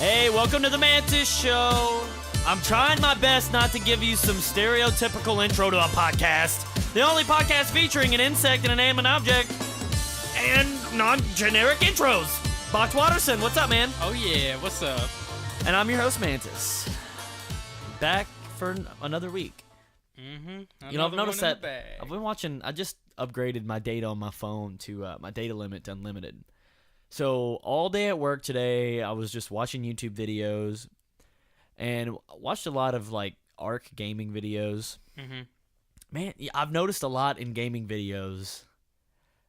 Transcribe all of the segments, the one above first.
Hey, welcome to the Mantis Show. I'm trying my best not to give you some stereotypical intro to a podcast. The only podcast featuring an insect and a name and object and non-generic intros. Box Watterson, what's up, man? Oh yeah, what's up? And I'm your host, Mantis. Back for another week. Mm-hmm. You know, I've noticed that I've been watching, I just upgraded my data on my phone to my data limit to unlimited. So all day at work today, I was just watching YouTube videos and watched a lot of like Arc gaming videos. Mm-hmm. Man, I've noticed a lot in gaming videos.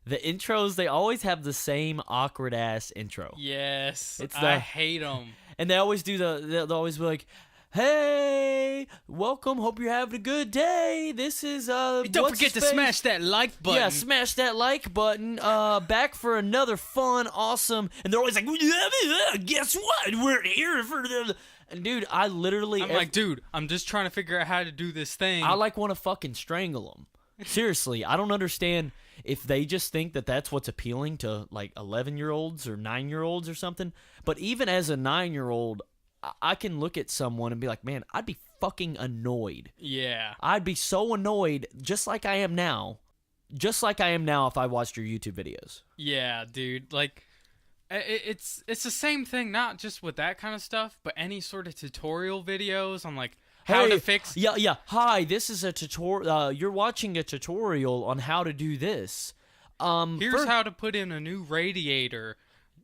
The intros, they always have the same awkward ass intro. Yes, It's I hate them. And they always do they'll always be like, "Hey, welcome. Hope you're having a good day. This is Don't forget to smash that like button." Yeah, smash that like button. Back for another fun, awesome. And they're always like, "Guess what? We're here for the." And dude, I literally, I'm like, dude, I'm just trying to figure out how to do this thing. I like want to fucking strangle them. Seriously, I don't understand if they just think that that's what's appealing to like 11-year-olds or 9-year-olds or something. But even as a 9-year-old, I can look at someone and be like, man, I'd be fucking annoyed. Yeah. I'd be so annoyed, just like I am now. Just like I am now if I watched your YouTube videos. Yeah, dude. Like, it's the same thing, not just with that kind of stuff, but any sort of tutorial videos on like how to fix. Yeah. Hi, this is a tutorial. You're watching a tutorial on how to do this. Here's how to put in a new radiator,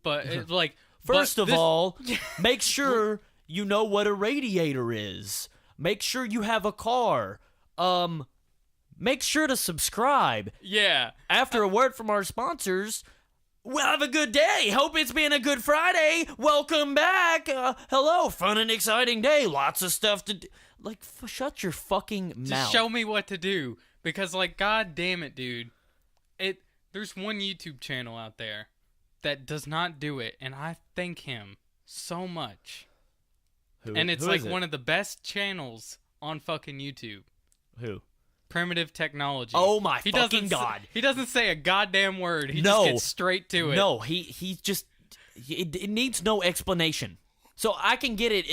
but it, like. First of all, make sure you know what a radiator is. Make sure you have a car. Make sure to subscribe. Yeah. After a word from our sponsors, well, have a good day. Hope it's been a good Friday. Welcome back. Hello, fun and exciting day. Lots of stuff to do. Like, shut your fucking mouth. Just show me what to do. Because, like, god damn it, dude. There's one YouTube channel out there that does not do it, and I thank him so much. And it's like one of the best channels on fucking YouTube. Who? Primitive Technology. Oh my fucking god. He doesn't say a goddamn word. He just gets straight to it. No, he just it needs no explanation. So I can get it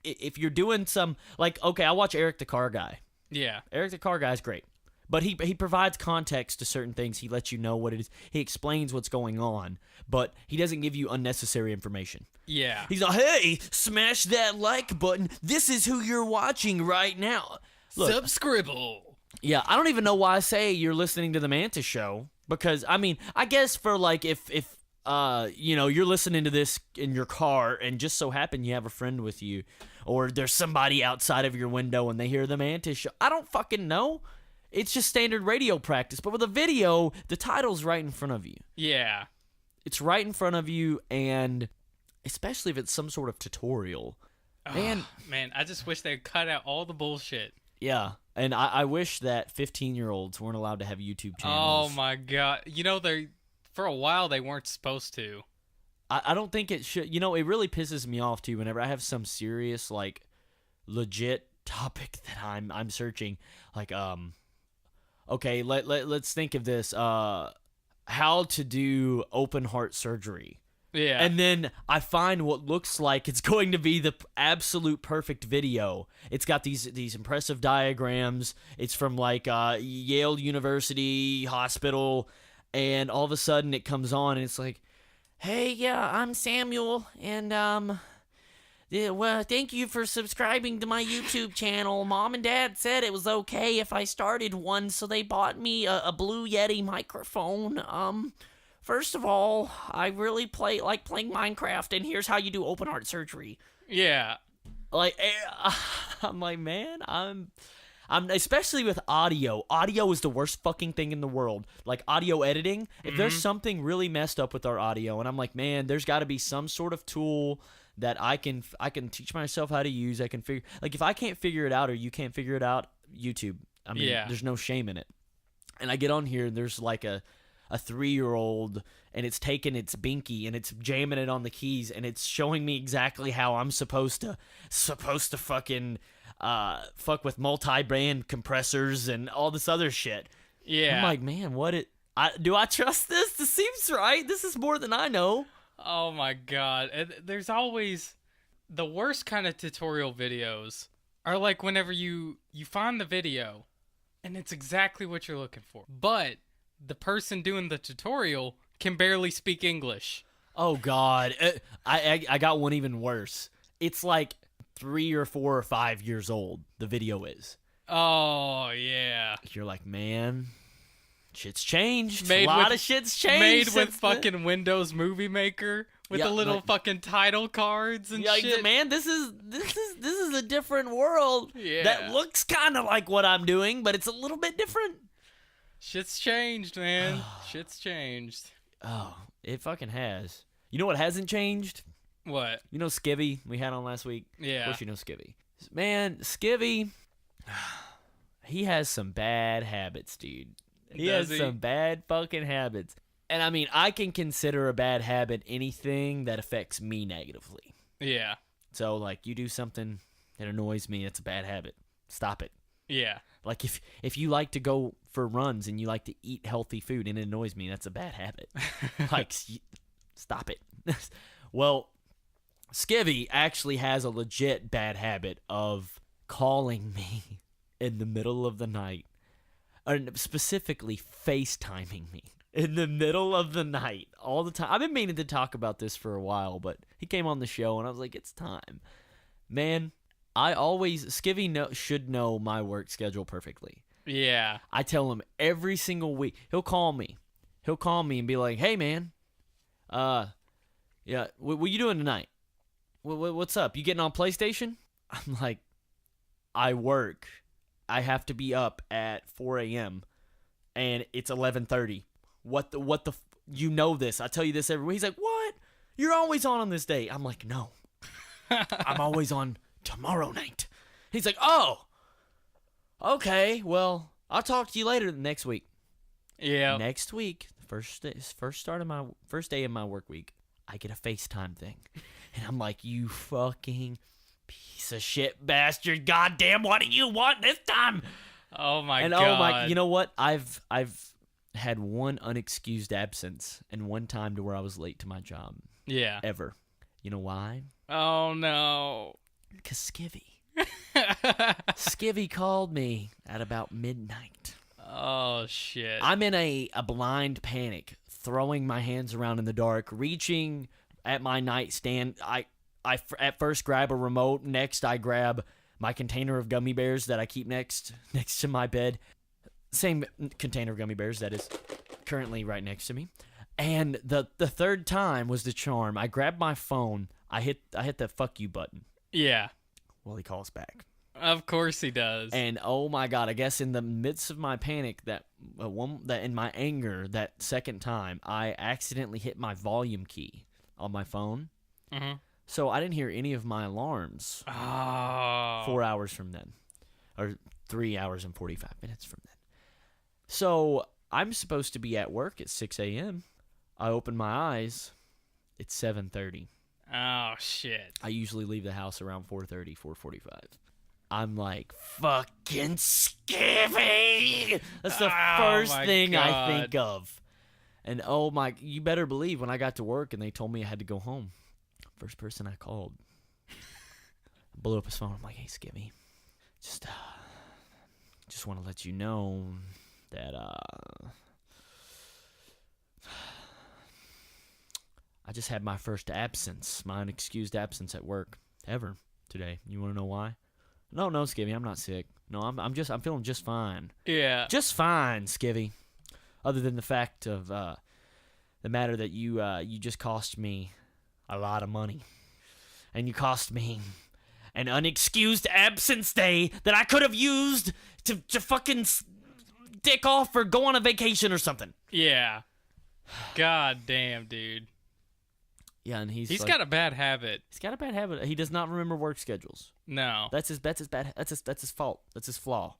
if you're doing some like, okay, I watch Eric the Car Guy. Yeah. Eric the Car Guy's great. But he provides context to certain things. He lets you know what it is. He explains what's going on, but he doesn't give you unnecessary information. Yeah. He's like, hey, smash that like button. This is who you're watching right now. Look, Subscribble. Yeah, I don't even know why I say you're listening to the Mantis Show, because I mean, I guess for like if you know, you're listening to this in your car and just so happen you have a friend with you, or there's somebody outside of your window and they hear the Mantis Show. I don't fucking know. It's just standard radio practice. But with a video, the title's right in front of you. Yeah. It's right in front of you, and especially if it's some sort of tutorial. Man, I just wish they'd cut out all the bullshit. Yeah, and I wish that 15-year-olds weren't allowed to have YouTube channels. Oh my god. You know, for a while they weren't supposed to. I don't think it should. You know, it really pisses me off, too, whenever I have some serious, like, legit topic that I'm searching. Like, okay, let's think of this. How to do open heart surgery. Yeah. And then I find what looks like it's going to be the absolute perfect video. It's got these impressive diagrams. It's from like Yale University Hospital, and all of a sudden it comes on and it's like, "Hey, yeah, I'm Samuel, and yeah, well, thank you for subscribing to my YouTube channel. Mom and Dad said it was okay if I started one, so they bought me a Blue Yeti microphone. First of all, I really like playing Minecraft, and here's how you do open heart surgery." Yeah. Like, I'm like, man, I'm especially with audio. Audio is the worst fucking thing in the world. Like, audio editing. If there's something really messed up with our audio, and I'm like, man, there's got to be some sort of tool that I can teach myself how to use. I can figure, like, if I can't figure it out or you can't figure it out, YouTube. I mean, there's no shame in it. And I get on here and there's like a 3-year-old, and it's taking its binky and it's jamming it on the keys, and it's showing me exactly how I'm supposed to fucking fuck with multi-band compressors and all this other shit. Yeah. I'm like, man, do I trust this? This seems right. This is more than I know. Oh my god. And there's always The worst kind of tutorial videos are like whenever you find the video and it's exactly what you're looking for, but the person doing the tutorial can barely speak English. Oh God, I got one even worse. It's like 3 or 4 or 5 years old. The video is. Oh yeah. You're like, man, shit's changed. Made a lot with- of shit's changed. Made with since then. fucking Windows Movie Maker with Yeah, the little like- fucking title cards and Yeah, shit. man, this is a different world Yeah. that looks kind of like what I'm doing, but it's a little bit different. Shit's changed, man. Shit's changed. Oh, it fucking has. You know what hasn't changed? What? You know Skivvy we had on last week? Yeah. Of course you know Skivvy. Man, Skivvy, he has some bad habits, dude. He Does has he? some bad fucking habits. And I mean, I can consider a bad habit anything that affects me negatively. Yeah. So, like, you do something that annoys me, it's a bad habit. Stop it. Yeah. Like, if you like to go for runs and you like to eat healthy food and it annoys me, that's a bad habit. Like, stop it. Well, Skivvy actually has a legit bad habit of calling me in the middle of the night, or specifically FaceTiming me in the middle of the night all the time. I've been meaning to talk about this for a while, but he came on the show and I was like, it's time. Man, Skivvy should know my work schedule perfectly. Yeah. I tell him every single week. He'll call me and be like, hey, man, yeah, what you doing tonight? What's up? You getting on PlayStation? I'm like, I work. I have to be up at 4 a.m. and it's 11:30. What the you know this. I tell you this every week. He's like, what? You're always on this day. I'm like, no. I'm always on tomorrow night. He's like, oh, okay, well, I'll talk to you later next week. Yeah. Next week, first day of my work week, I get a FaceTime thing. And I'm like, you fucking piece of shit bastard. Goddamn, what do you want this time? Oh my And god. oh my, you know what? I've had one unexcused absence and one time to where I was late to my job. Yeah. Ever. You know why? Oh no. Because Skivvy. Skivvy called me at about midnight. Oh shit. I'm in a blind panic, throwing my hands around in the dark, reaching at my nightstand. I at first grab a remote. Next, I grab my container of gummy bears that I keep next to my bed. Same container of gummy bears that is currently right next to me. And the third time was the charm. I grabbed my phone. I hit the fuck you button. Yeah. Well, he calls back. Of course he does. And oh my god, I guess in the midst of my panic, that in my anger, that second time, I accidentally hit my volume key on my phone. Mm-hmm. So I didn't hear any of my alarms Oh. 4 hours from then, or 3 hours and 45 minutes from then. So I'm supposed to be at work at 6 a.m. I open my eyes. It's 7:30. Oh shit. I usually leave the house around 4:30, 4:45. I'm like, fucking Skivvy! That's the first my thing I God. think of. And oh my, you better believe when I got to work and they told me I had to go home, first person I called, blew up his phone. I'm like, hey, Skivvy, just want to let you know that I just had my first absence, my unexcused absence at work ever today. You want to know why? No, Skivvy, I'm not sick. No, I'm feeling just fine. Yeah. Just fine, Skivvy. Other than the fact of the matter that you just cost me a lot of money, and you cost me an unexcused absence day that I could have used to fucking dick off or go on a vacation or something. Yeah. God damn, dude. Yeah, and he's He's like, got a bad habit. he's got a bad habit. He does not remember work schedules. No. That's his fault. That's his flaw.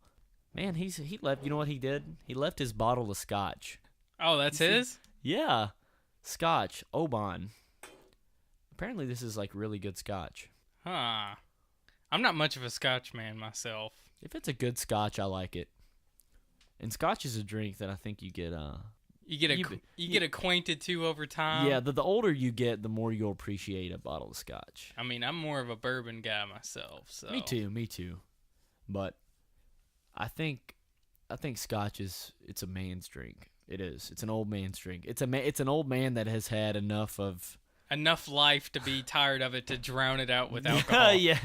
Man, he left. You know what he did? He left his bottle of scotch. Oh, that's his? Yeah, scotch, Oban. Apparently, this is like really good scotch. Huh. I'm not much of a scotch man myself. If it's a good scotch, I like it. And scotch is a drink that I think you get you get acquainted to over time. Yeah, the older you get, the more you'll appreciate a bottle of scotch. I mean, I'm more of a bourbon guy myself. So Me too. But I think scotch it's a man's drink. It is. It's an old man's drink. It's an old man that has had enough life to be tired of it to drown it out with alcohol. Yeah.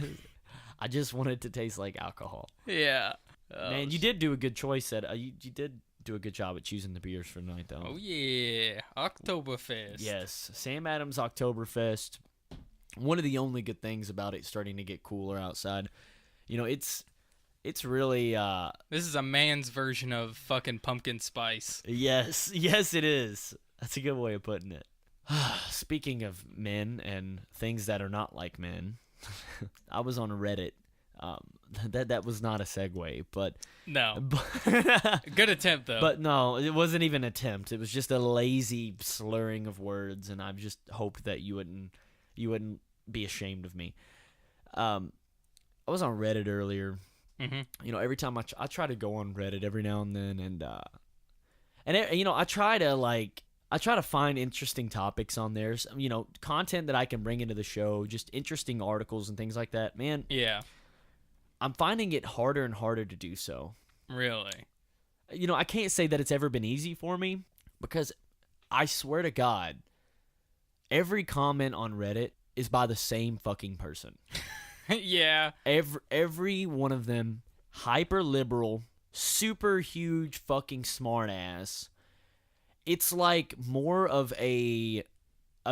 I just want it to taste like alcohol. Yeah. Man, you did do a good choice at you did do a good job at choosing the beers for tonight, though. Oh yeah, Oktoberfest. Yes, Sam Adams Oktoberfest. One of the only good things about it starting to get cooler outside. You know, it's really This is a man's version of fucking pumpkin spice. yes, it is. That's a good way of putting it. Speaking of men and things that are not like men, I was on Reddit. That was not a segue, but No. Good attempt though. But no, it wasn't even an attempt. It was just a lazy slurring of words, and I just hoped that you wouldn't be ashamed of me. I was on Reddit earlier. Mm-hmm. You know, every time I try to go on Reddit every now and then, and you know, I try to find interesting topics on there. You know, content that I can bring into the show, just interesting articles and things like that. Man, yeah. I'm finding it harder and harder to do so. Really? You know, I can't say that it's ever been easy for me because I swear to God, every comment on Reddit is by the same fucking person. Yeah. Every one of them, hyper liberal, super huge fucking smart ass. It's like more of a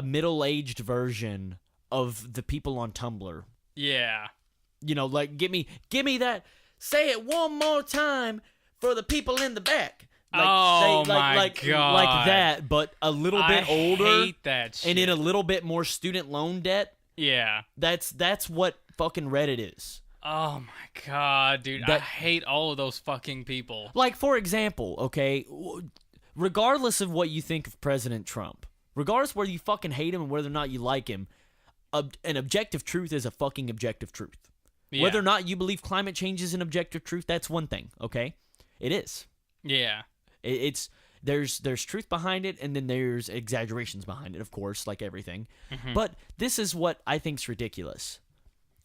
middle-aged version of the people on Tumblr. Yeah. You know, like, give me that. Say it one more time for the people in the back. Like, my God. Like that, but a little bit older. I hate that shit. And in a little bit more student loan debt. Yeah. That's what fucking Reddit is. Oh my God, dude. I hate all of those fucking people. Like, for example, okay, regardless of what you think of President Trump, regardless whether you fucking hate him and whether or not you like him, an objective truth is a fucking objective truth. Yeah. Whether or not you believe climate change is an objective truth, that's one thing, okay? It is. Yeah. There's truth behind it, and then there's exaggerations behind it, of course, like everything. Mm-hmm. But this is what I think's ridiculous.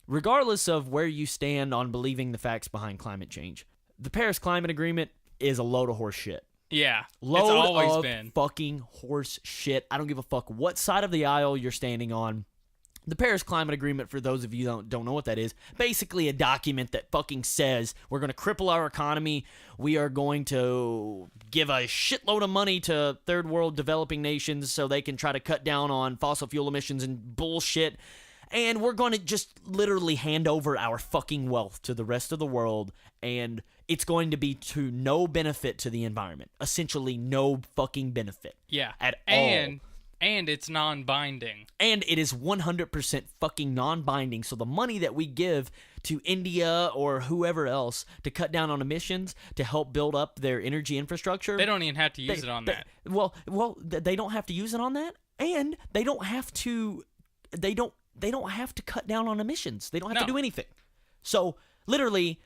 Regardless of where you stand on believing the facts behind climate change, the Paris Climate Agreement is a load of horse shit. Yeah. Load it's always of been. fucking horse shit. I don't give a fuck what side of the aisle you're standing on. The Paris Climate Agreement, for those of you who don't know what that is, basically a document that fucking says we're going to cripple our economy, we are going to give a shitload of money to third world developing nations so they can try to cut down on fossil fuel emissions and bullshit, and we're going to just literally hand over our fucking wealth to the rest of the world, and it's going to be to no benefit to the environment. Essentially no fucking benefit. Yeah. At all. And it's non-binding. And it is 100% fucking non-binding. So the money that we give to India or whoever else to cut down on emissions to help build up their energy infrastructure, They don't even have to use it on that. Well, they don't have to use it on that, and they don't have to. They don't have to cut down on emissions. They don't have to do anything. So literally,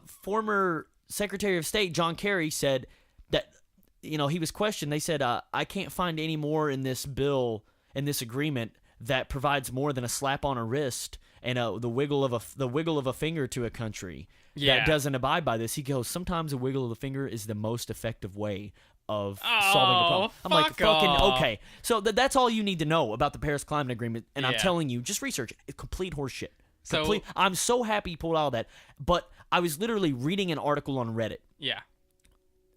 former Secretary of State John Kerry said that. You know, he was questioned. They said, I can't find any more in this bill, in this agreement, that provides more than a slap on a wrist and the wiggle of a finger to a country that doesn't abide by this. He goes, sometimes a wiggle of the finger is the most effective way of solving a problem. I'm like, fucking, okay. So that's all you need to know about the Paris Climate Agreement, and I'm telling you, just research it. It's complete horseshit. I'm so happy you pulled all that, but I was literally reading an article on Reddit. Yeah.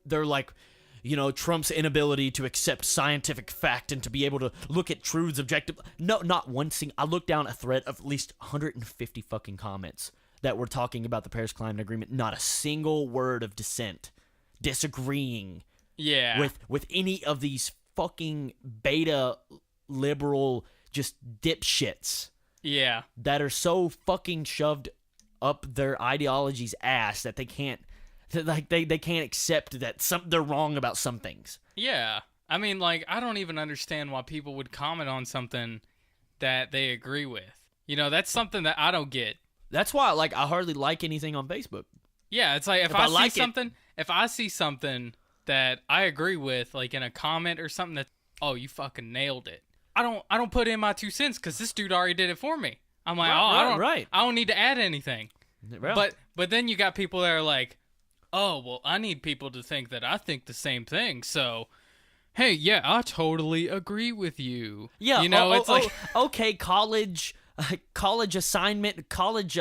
They're like, you know, Trump's inability to accept scientific fact and to be able to look at truths objective. No, not one single. I looked down a thread of at least 150 fucking comments that were talking about the Paris Climate Agreement. Not a single word of dissent, disagreeing. Yeah. With any of these fucking beta liberal just dipshits. Yeah. That are so fucking shoved up their ideology's ass that they can't. Like they can't accept that they're wrong about some things. Yeah. I mean, like, I don't even understand why people would comment on something that they agree with. You know, that's something that I don't get. That's why, like, I hardly like anything on Facebook. Yeah, it's like if I see something that I agree with, like in a comment or something that, oh, you fucking nailed it. I don't put in my 2 cents because this dude already did it for me. I'm like, I don't need to add anything. Well, But then you got people that are like, oh, well, I need people to think that I think the same thing. So, hey, yeah, I totally agree with you. Yeah, you know, it's like, okay, college assignment, college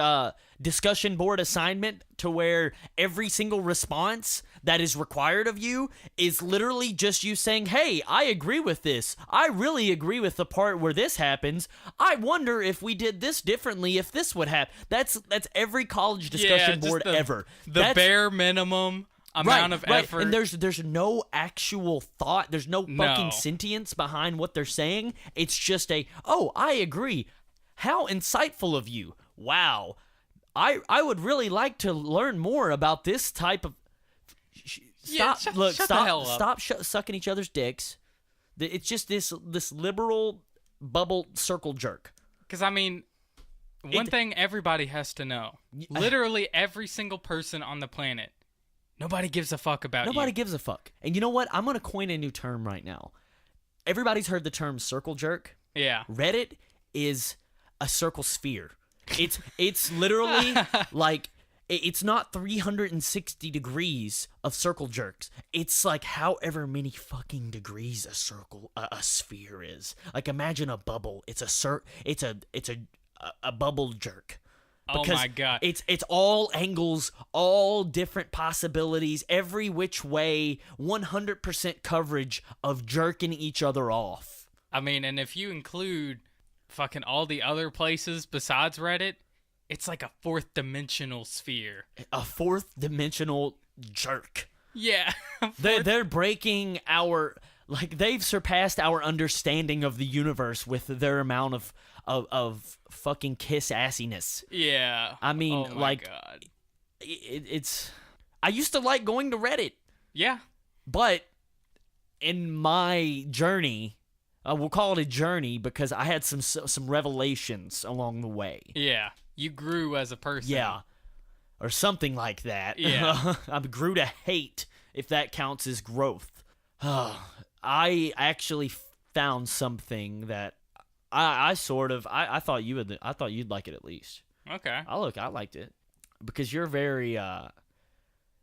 discussion board assignment, to where every single response that is required of you is literally just you saying, hey, I agree with this. I really agree with the part where this happens. I wonder if we did this differently, if this would happen. That's every college discussion board ever. The bare minimum amount of effort. And there's no actual thought. There's no fucking sentience behind what they're saying. It's just oh, I agree. How insightful of you. Wow. I would really like to learn more about this type of... Stop sucking each other's dicks. It's just this liberal bubble circle jerk. Because, I mean, one thing everybody has to know. Literally every single person on the planet. Nobody gives a fuck about you. Nobody gives a fuck. And you know what? I'm going to coin a new term right now. Everybody's heard the term circle jerk. Yeah. Reddit is a circle sphere. It's literally like, it's not 360 degrees of circle jerks. It's like however many fucking degrees a sphere is. Like, imagine a bubble. It's a bubble jerk. Oh my god. It's all angles, all different possibilities, every which way, 100% coverage of jerking each other off. I mean, and if you include fucking all the other places besides Reddit, it's like a 4th dimensional sphere. A 4th dimensional jerk. Yeah. They're breaking they've surpassed our understanding of the universe with their amount of fucking kiss assiness. Yeah. I mean, oh my god. It's... I used to like going to Reddit. Yeah. But in my journey... we'll call it a journey because I had some revelations along the way. Yeah, you grew as a person. Yeah, or something like that. Yeah. I grew to hate, if that counts as growth. I actually found something that I thought you'd like it at least. Okay. I liked it because you're very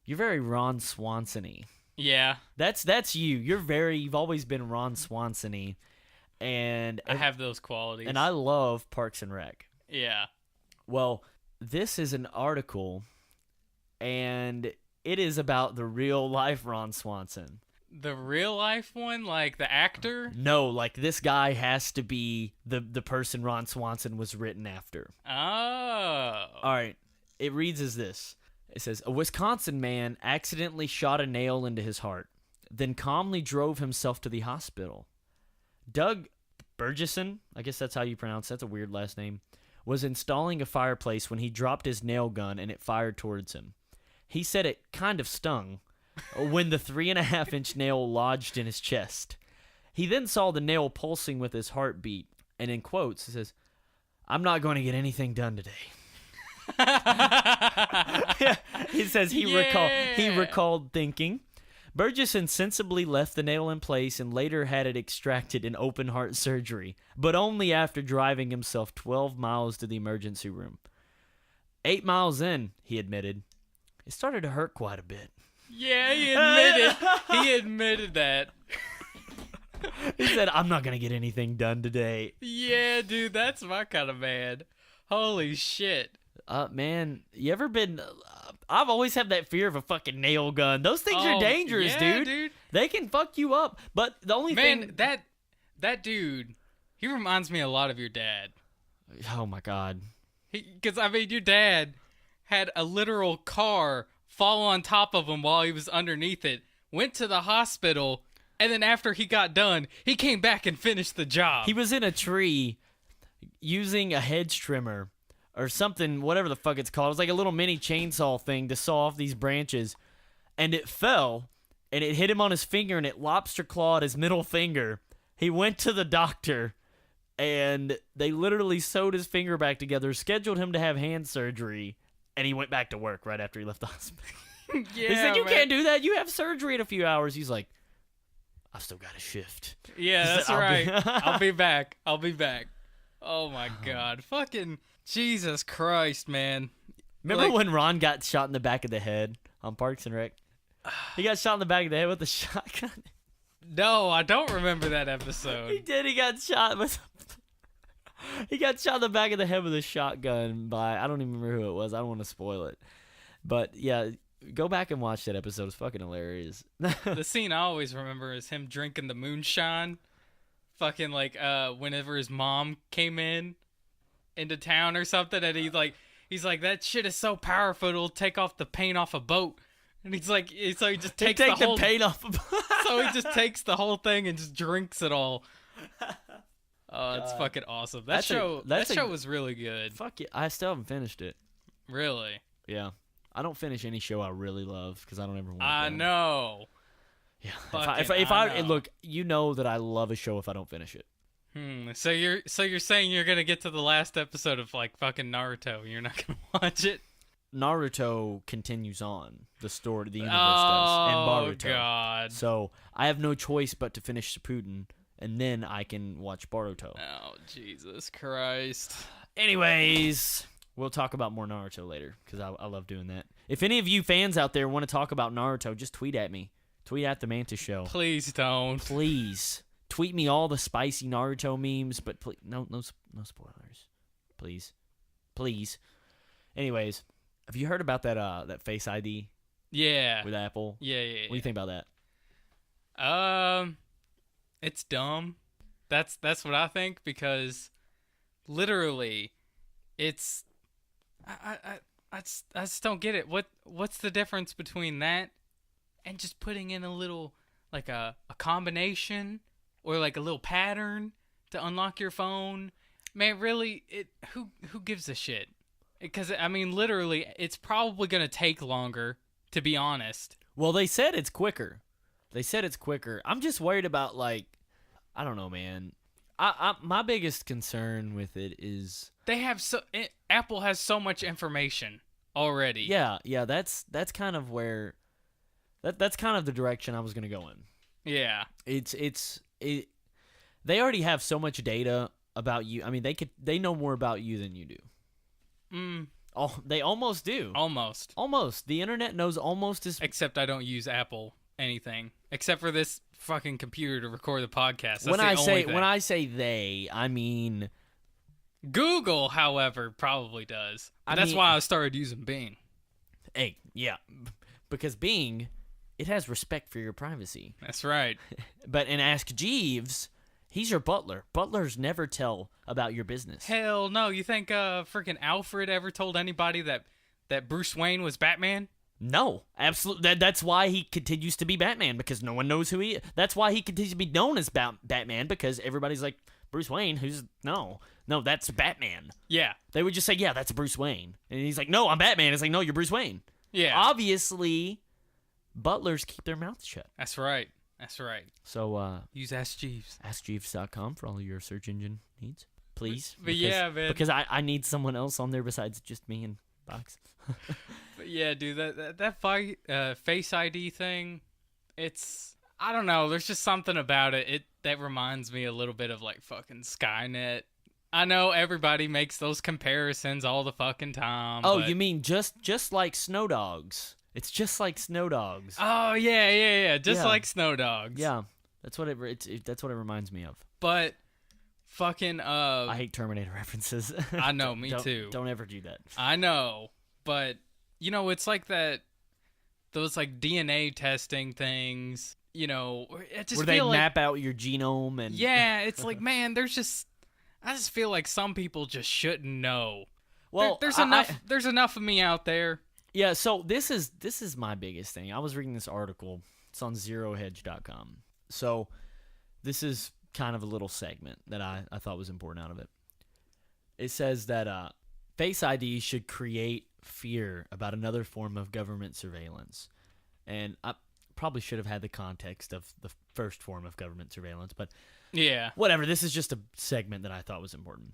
Ron Swanson-y. Yeah. That's you. You've always been Ron Swanson-y. And I have those qualities. And I love Parks and Rec. Yeah. Well, this is an article, and it is about the real life Ron Swanson. The real life one? Like the actor? No, like this guy has to be the person Ron Swanson was written after. Oh. All right. It reads as this. It says, a Wisconsin man accidentally shot a nail into his heart, then calmly drove himself to the hospital. Doug Burgesson, I guess that's how you pronounce it. That's a weird last name, was installing a fireplace when he dropped his nail gun and it fired towards him. He said it kind of stung when the 3.5-inch nail lodged in his chest. He then saw the nail pulsing with his heartbeat, and in quotes, he says, I'm not going to get anything done today. He says he recalled thinking. Burgess insensibly left the nail in place and later had it extracted in open heart surgery, but only after driving himself 12 miles to the emergency room. 8 miles in, he admitted, it started to hurt quite a bit. Yeah, he admitted that. He said, I'm not going to get anything done today. Yeah, dude, that's my kind of man. Holy shit. Man, you ever been... I've always had that fear of a fucking nail gun. Those things are dangerous, yeah, dude. They can fuck you up. But the only thing... Man, that dude, he reminds me a lot of your dad. Oh, my God. Because, I mean, your dad had a literal car fall on top of him while he was underneath it, went to the hospital, and then after he got done, he came back and finished the job. He was in a tree using a hedge trimmer or something, whatever the fuck it's called. It was like a little mini chainsaw thing to saw off these branches, and it fell, and it hit him on his finger, and it lobster clawed his middle finger. He went to the doctor, and they literally sewed his finger back together, scheduled him to have hand surgery, and he went back to work right after he left the hospital. Yeah, He said, "You man. can't do that. You have surgery in a few hours." He's like, "I still got a shift." Yeah, He that's said, right. I'll be back. I'll be back. Oh my god. Fucking Jesus Christ, man. Remember Like- when Ron got shot in the back of the head on Parks and Rec? He got shot in the back of the head with a shotgun. No, I don't remember that He episode. did. He got shot with. He got shot in the back of the head with a shotgun by, I don't even remember who it was. I don't want to spoil it, but yeah, go back and watch that episode. It's fucking hilarious. The scene I always remember is him drinking the moonshine. Fucking like whenever his mom came into town or something, and he's like that shit is so powerful it'll take off the paint off a boat. And so he just takes the whole paint off. so he just takes the whole thing and just drinks it all. Oh, it's fucking awesome. That show was really good. Fuck it. I still haven't finished it. Really? Yeah. I don't finish any show I really love because I don't ever want to. I know. Yeah. Fucking, If I I know. look, you know that I love a show if I don't finish it. So you're saying you're gonna get to the last episode of like fucking Naruto and you're not gonna watch it? Naruto continues on the story, the universe Oh does, and Boruto. god. So I have no choice but to finish Shippuden, and then I can watch Boruto. Oh Jesus Christ. Anyways, we'll talk about more Naruto later because I love doing that. If any of you fans out there want to talk about Naruto, just tweet at me. Tweet at the Mantis Show. Please don't. Please tweet me all the spicy Naruto memes, but please, no spoilers. Please. Anyways, have you heard about that Face ID Yeah. with Apple? Yeah. What do you think about that? It's dumb. That's what I think because literally it's I just don't get it. What's the difference between that and just putting in a little like a combination or like a little pattern to unlock your phone? Man, really, who gives a shit? Because I mean, literally, it's probably gonna take longer. To be honest. Well, they said it's quicker. I'm just worried about I don't know, man. My biggest concern with it is They have Apple has so much information already. yeah. That's kind of where that's kind of the direction I was gonna go in. Yeah. They already have so much data about you. I mean, they know more about you than you do. Oh, they almost do. Almost. The internet knows almost as. Except I don't use Apple anything except for this fucking computer to record the podcast. That's When the I say they, I mean Google, however, probably does. But that's why I started using Bing. Hey, yeah, because Bing, it has respect for your privacy. That's right. But in Ask Jeeves, he's your butler. Butlers never tell about your business. Hell no. You think freaking Alfred ever told anybody that Bruce Wayne was Batman? No, absolutely. That's why he continues to be Batman, because no one knows who he is. That's why he continues to be known as Batman, because everybody's like, Bruce Wayne, no, that's Batman. Yeah. They would just say, yeah, that's Bruce Wayne. And he's like, no, I'm Batman. It's like, no, you're Bruce Wayne. Yeah. Obviously, butlers keep their mouths shut. That's right. So, Use Ask Jeeves. AskJeeves.com for all of your search engine needs, please. But yeah, man. Because I need someone else on there besides just me and Box. But yeah, dude, that Face ID thing, it's, I don't know, there's just something about it that reminds me a little bit of like fucking Skynet. I know everybody makes those comparisons all the fucking time. Oh, but... you mean just like Snow Dogs? It's just like Snow Dogs. Oh yeah, just Yeah. like Snow Dogs. Yeah, that's what that's what it reminds me of. But fucking I hate Terminator references. I know, me Don't- too. Don't ever do that. I know, but you know, it's like those like DNA testing things. You know, it just Where they feel like, map out your genome and yeah, it's like, man, I just feel like some people just shouldn't know. well, there's I- there's enough of me out there. Yeah, so this is my biggest thing. I was reading this article. It's on zerohedge.com. So this is kind of a little segment that I thought was important out of it. It says that Face ID should create fear about another form of government surveillance. And I probably should have had the context of the first form of government surveillance, but Yeah. whatever. This is just a segment that I thought was important.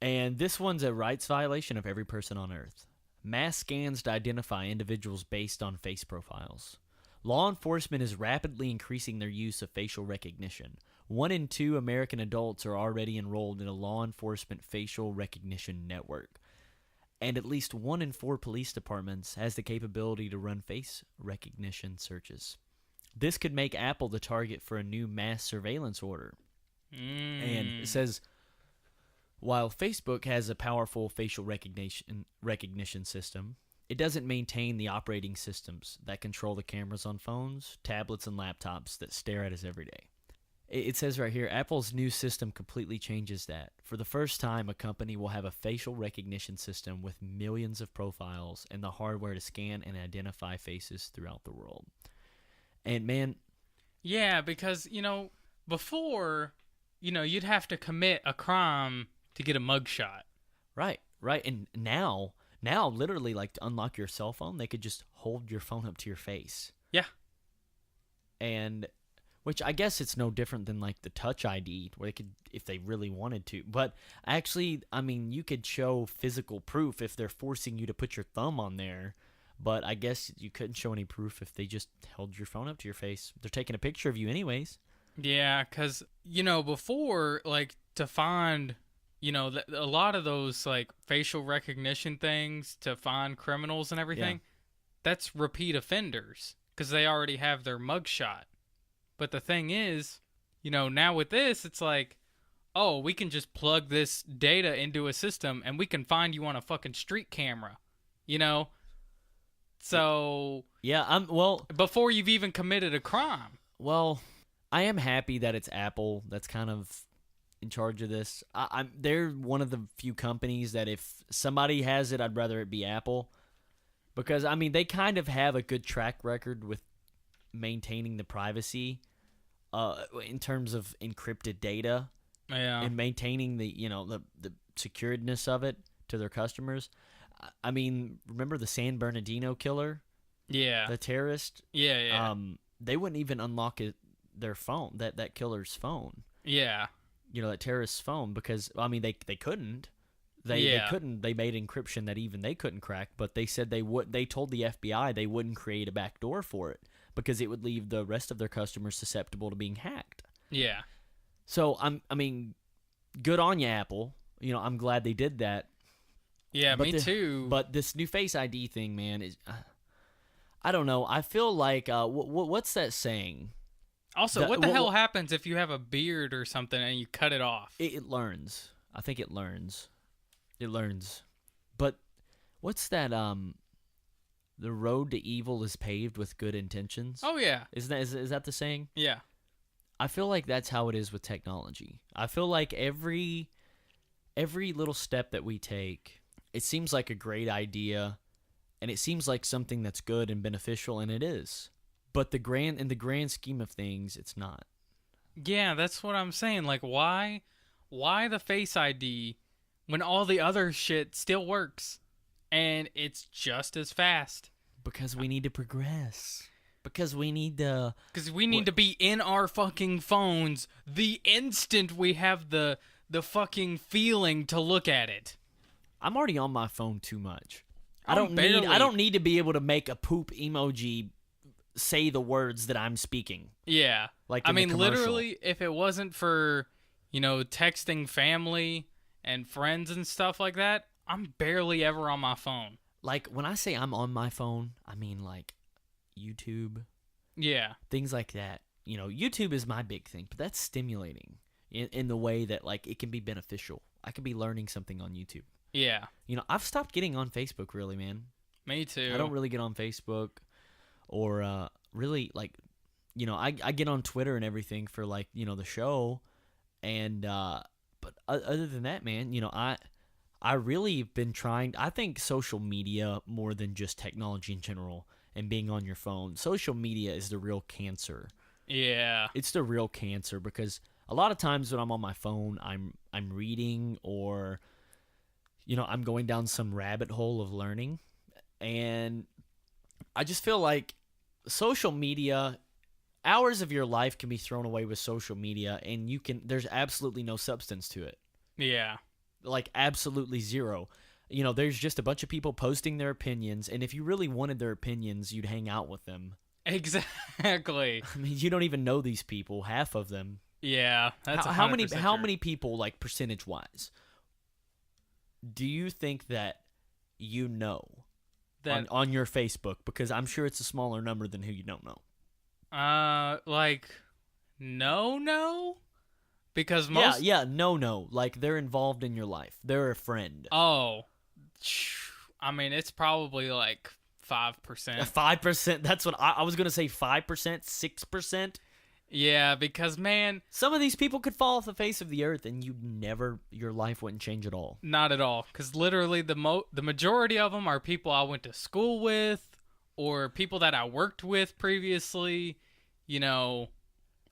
And this one's a rights violation of every person on Earth. mass scans to identify individuals based on face profiles. Law enforcement is rapidly increasing their use of facial recognition. 1 in 2 American adults are already enrolled in a law enforcement facial recognition network. And at least 1 in 4 police departments has the capability to run face recognition searches. This could make Apple the target for a new mass surveillance order. And it says, while Facebook has a powerful facial recognition system, it doesn't maintain the operating systems that control the cameras on phones, tablets, and laptops that stare at us every day. It says right here, Apple's new system completely changes that. For the first time, a company will have a facial recognition system with millions of profiles and the hardware to scan and identify faces throughout the world. And man... Yeah, because, before, you'd have to commit a crime to get a mugshot. Right. And now, literally, like, to unlock your cell phone, they could just hold your phone up to your face. Yeah. And... which I guess it's no different than like the Touch ID, where they could, if they really wanted to. But actually, I mean, you could show physical proof if they're forcing you to put your thumb on there. But I guess you couldn't show any proof if they just held your phone up to your face. They're taking a picture of you anyways. Yeah, because, before, like, to find, a lot of those, like, facial recognition things to find criminals and everything, that's repeat offenders because they already have their mugshot. But the thing is, now with this, it's like, oh, we can just plug this data into a system and we can find you on a fucking street camera, So... yeah, before you've even committed a crime. Well, I am happy that it's Apple that's kind of in charge of this. They're one of the few companies that if somebody has it, I'd rather it be Apple. Because, I mean, they kind of have a good track record with maintaining the privacy in terms of encrypted data and maintaining the the securedness of it to their customers. I mean, remember the San Bernardino killer? Yeah. The terrorist? Yeah. They wouldn't even unlock their phone, that killer's phone. Yeah. That terrorist's phone, because I mean they couldn't. They couldn't. They made encryption that even they couldn't crack, but they said they told the FBI they wouldn't create a backdoor for it, because it would leave the rest of their customers susceptible to being hacked. Yeah. So I mean, good on you, Apple. I'm glad they did that. Yeah, me too. But this new Face ID thing, man, is I don't know. I feel like what's that saying? Also, what the hell happens if you have a beard or something and you cut it off? It learns. I think it learns. It learns. But what's that? The road to evil is paved with good intentions. Oh yeah. Is that the saying? Yeah. I feel like that's how it is with technology. I feel like every little step that we take, it seems like a great idea, and it seems like something that's good and beneficial, and it is. But in the grand scheme of things, it's not. Yeah, that's what I'm saying. Like, why the Face ID when all the other shit still works and it's just as fast? Because we need to progress. Because we need to be in our fucking phones the instant we have the fucking feeling to look at it. I'm already on my phone too much. I don't need to be able to make a poop emoji say the words that I'm speaking. Yeah. Like I mean, literally, if it wasn't for, texting family and friends and stuff like that, I'm barely ever on my phone. Like, when I say I'm on my phone, I mean, like, YouTube. Yeah. Things like that. YouTube is my big thing, but that's stimulating in the way that, like, it can be beneficial. I could be learning something on YouTube. Yeah. I've stopped getting on Facebook, really, man. Me too. I don't really get on Facebook or really, like, I get on Twitter and everything for, like, the show. And, but other than that, man, I really have been trying. I think social media, more than just technology in general and being on your phone, social media is the real cancer. Yeah. It's the real cancer, because a lot of times when I'm on my phone, I'm reading, or I'm going down some rabbit hole of learning, and I just feel like social media, hours of your life can be thrown away with social media, and there's absolutely no substance to it. Yeah. Like, absolutely zero. there's just a bunch of people posting their opinions, and if you really wanted their opinions, you'd hang out with them. Exactly. I mean, you don't even know these people, half of them. Yeah, that's how 100% how true. many people, like, percentage-wise, do you think that you know that on your Facebook? Because I'm sure it's a smaller number than who you don't know. like no, because most no, like, they're involved in your life. They're a friend. I mean, it's probably like 5%. 5%. That's what I was gonna say. 5%, 6%. Yeah, because man, Some of these people could fall off the face of the earth, and your life wouldn't change at all. not at all. Because literally, the majority of them are people I went to school with, or people that I worked with previously.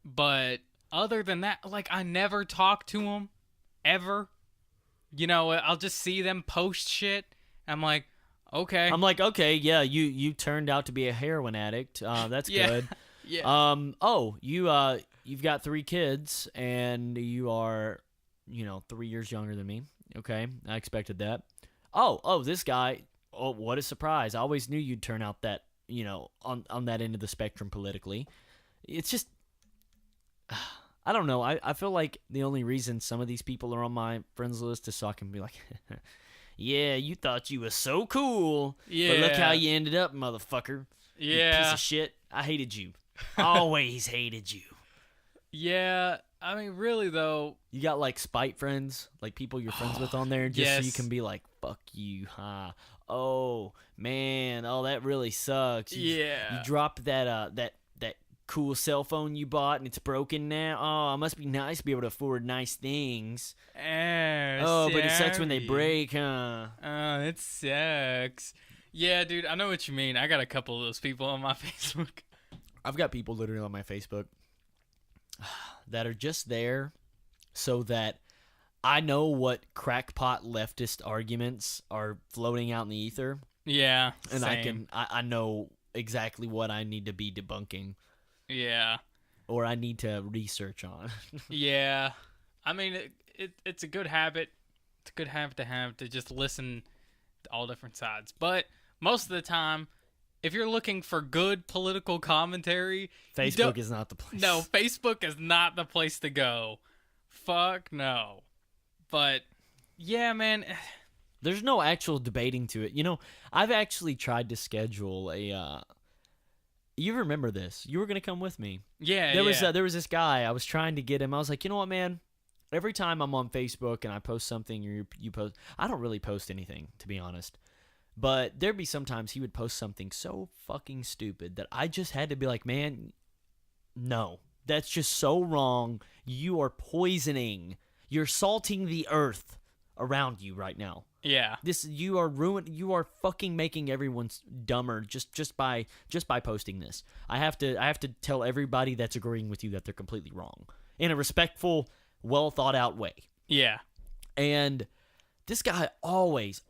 But other than that, like, I never talk to them ever. I'll just see them post shit. I'm like, okay. I'm like, okay, yeah, you turned out to be a heroin addict. That's Yeah. good. Yeah. You've got 3 kids, and you are, 3 years younger than me. Okay, I expected that. This guy. Oh, what a surprise! I always knew you'd turn out that, on that end of the spectrum politically. It's just, I don't know. I feel like the only reason some of these people are on my friends list is so I can be like, yeah, you thought you was so cool, but look how you ended up, motherfucker. You piece of shit. I hated you. Always hated you. Yeah, I mean, really though. You got, like, spite friends, like people you're friends with on there, just so you yes. can be like, fuck you, huh? Oh man, that really sucks. You dropped that cool cell phone you bought, and it's broken now. Oh, it must be nice to be able to afford nice things. But it sucks when they break, huh? It sucks. Yeah, dude, I know what you mean. I got a couple of those people on my Facebook. I've got people literally on my Facebook that are just there so that I know what crackpot leftist arguments are floating out in the ether. Yeah, and same. I know exactly what I need to be debunking. Yeah. Or I need to research on. Yeah. I mean, it's a good habit. It's a good habit to have, to just listen to all different sides. But most of the time, if you're looking for good political commentary, Facebook is not the place. No, Facebook is not the place to go. Fuck no. But yeah, man. There's no actual debating to it. I've actually tried to schedule a you remember this. You were going to come with me. Yeah, there was this guy. I was trying to get him. I was like, you know what, man? Every time I'm on Facebook and I post something, or you post, I don't really post anything, to be honest. But there'd be sometimes he would post something so fucking stupid that I just had to be like, man, no. That's just so wrong. You are poisoning. You're salting the earth around you right now. Yeah. You are fucking making everyone dumber just by posting this. I have to tell everybody that's agreeing with you that they're completely wrong in a respectful, well thought out way. Yeah. And this guy always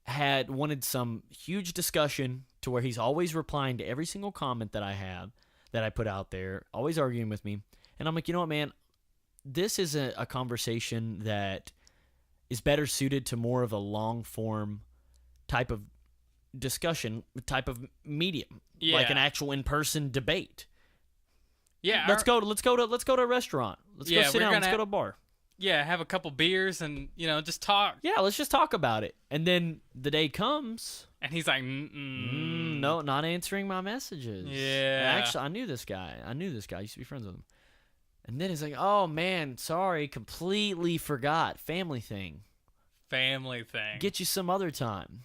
had wanted some huge discussion to where he's always replying to every single comment that I have, that I put out there, always arguing with me. And I'm like, you know what, man? This is a conversation that is better suited to more of a long-form type of discussion, type of medium, like an actual in-person debate. Yeah, let's go to a restaurant. Let's go sit down. Let's go to a bar. Yeah, have a couple beers and just talk. Yeah, let's just talk about it. And then the day comes, and he's like, no, not answering my messages. Yeah, actually, I knew this guy. I used to be friends with him. And then he's like, oh, man, sorry, completely forgot. Family thing. Get you some other time.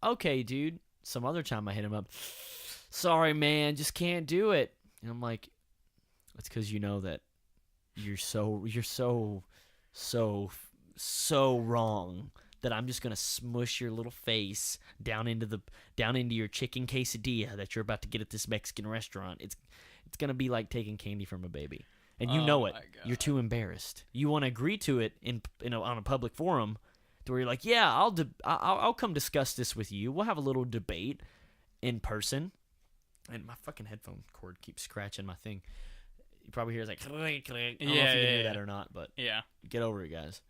Okay, dude. Some other time I hit him up. Sorry, man, just can't do it. And I'm like, that's because you know that you're so wrong that I'm just gonna smush your little face down into your chicken quesadilla that you're about to get at this Mexican restaurant. It's gonna be like taking candy from a baby. And you know it. You're too embarrassed. You want to agree to it on a public forum, to where you're like, yeah, I'll come discuss this with you. We'll have a little debate in person. And my fucking headphone cord keeps scratching my thing. You probably hear it's like, click, click. I don't know if you can hear that or not, but yeah, get over it, guys.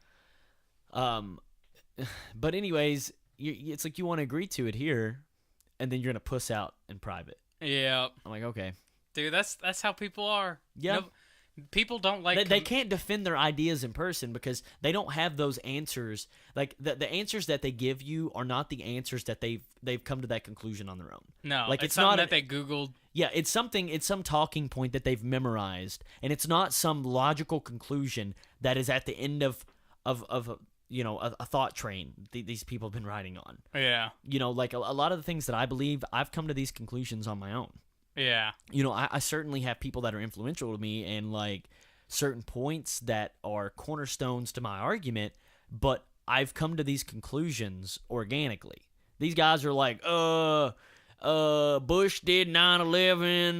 But anyways, it's like you want to agree to it here, and then you're gonna puss out in private. Yeah. I'm like, okay, Dude, that's how people are. Yeah. No, people don't like... they can't defend their ideas in person because they don't have those answers. Like the answers that they give you are not the answers that they've come to that conclusion on their own. No, like it's something that they Googled. Yeah, it's some talking point that they've memorized, and it's not some logical conclusion that is at the end of a thought train these people have been riding on. Yeah. Like a lot of the things that I believe, I've come to these conclusions on my own. Yeah. I certainly have people that are influential to me and like certain points that are cornerstones to my argument, but I've come to these conclusions organically. These guys are like, Bush did 9/11,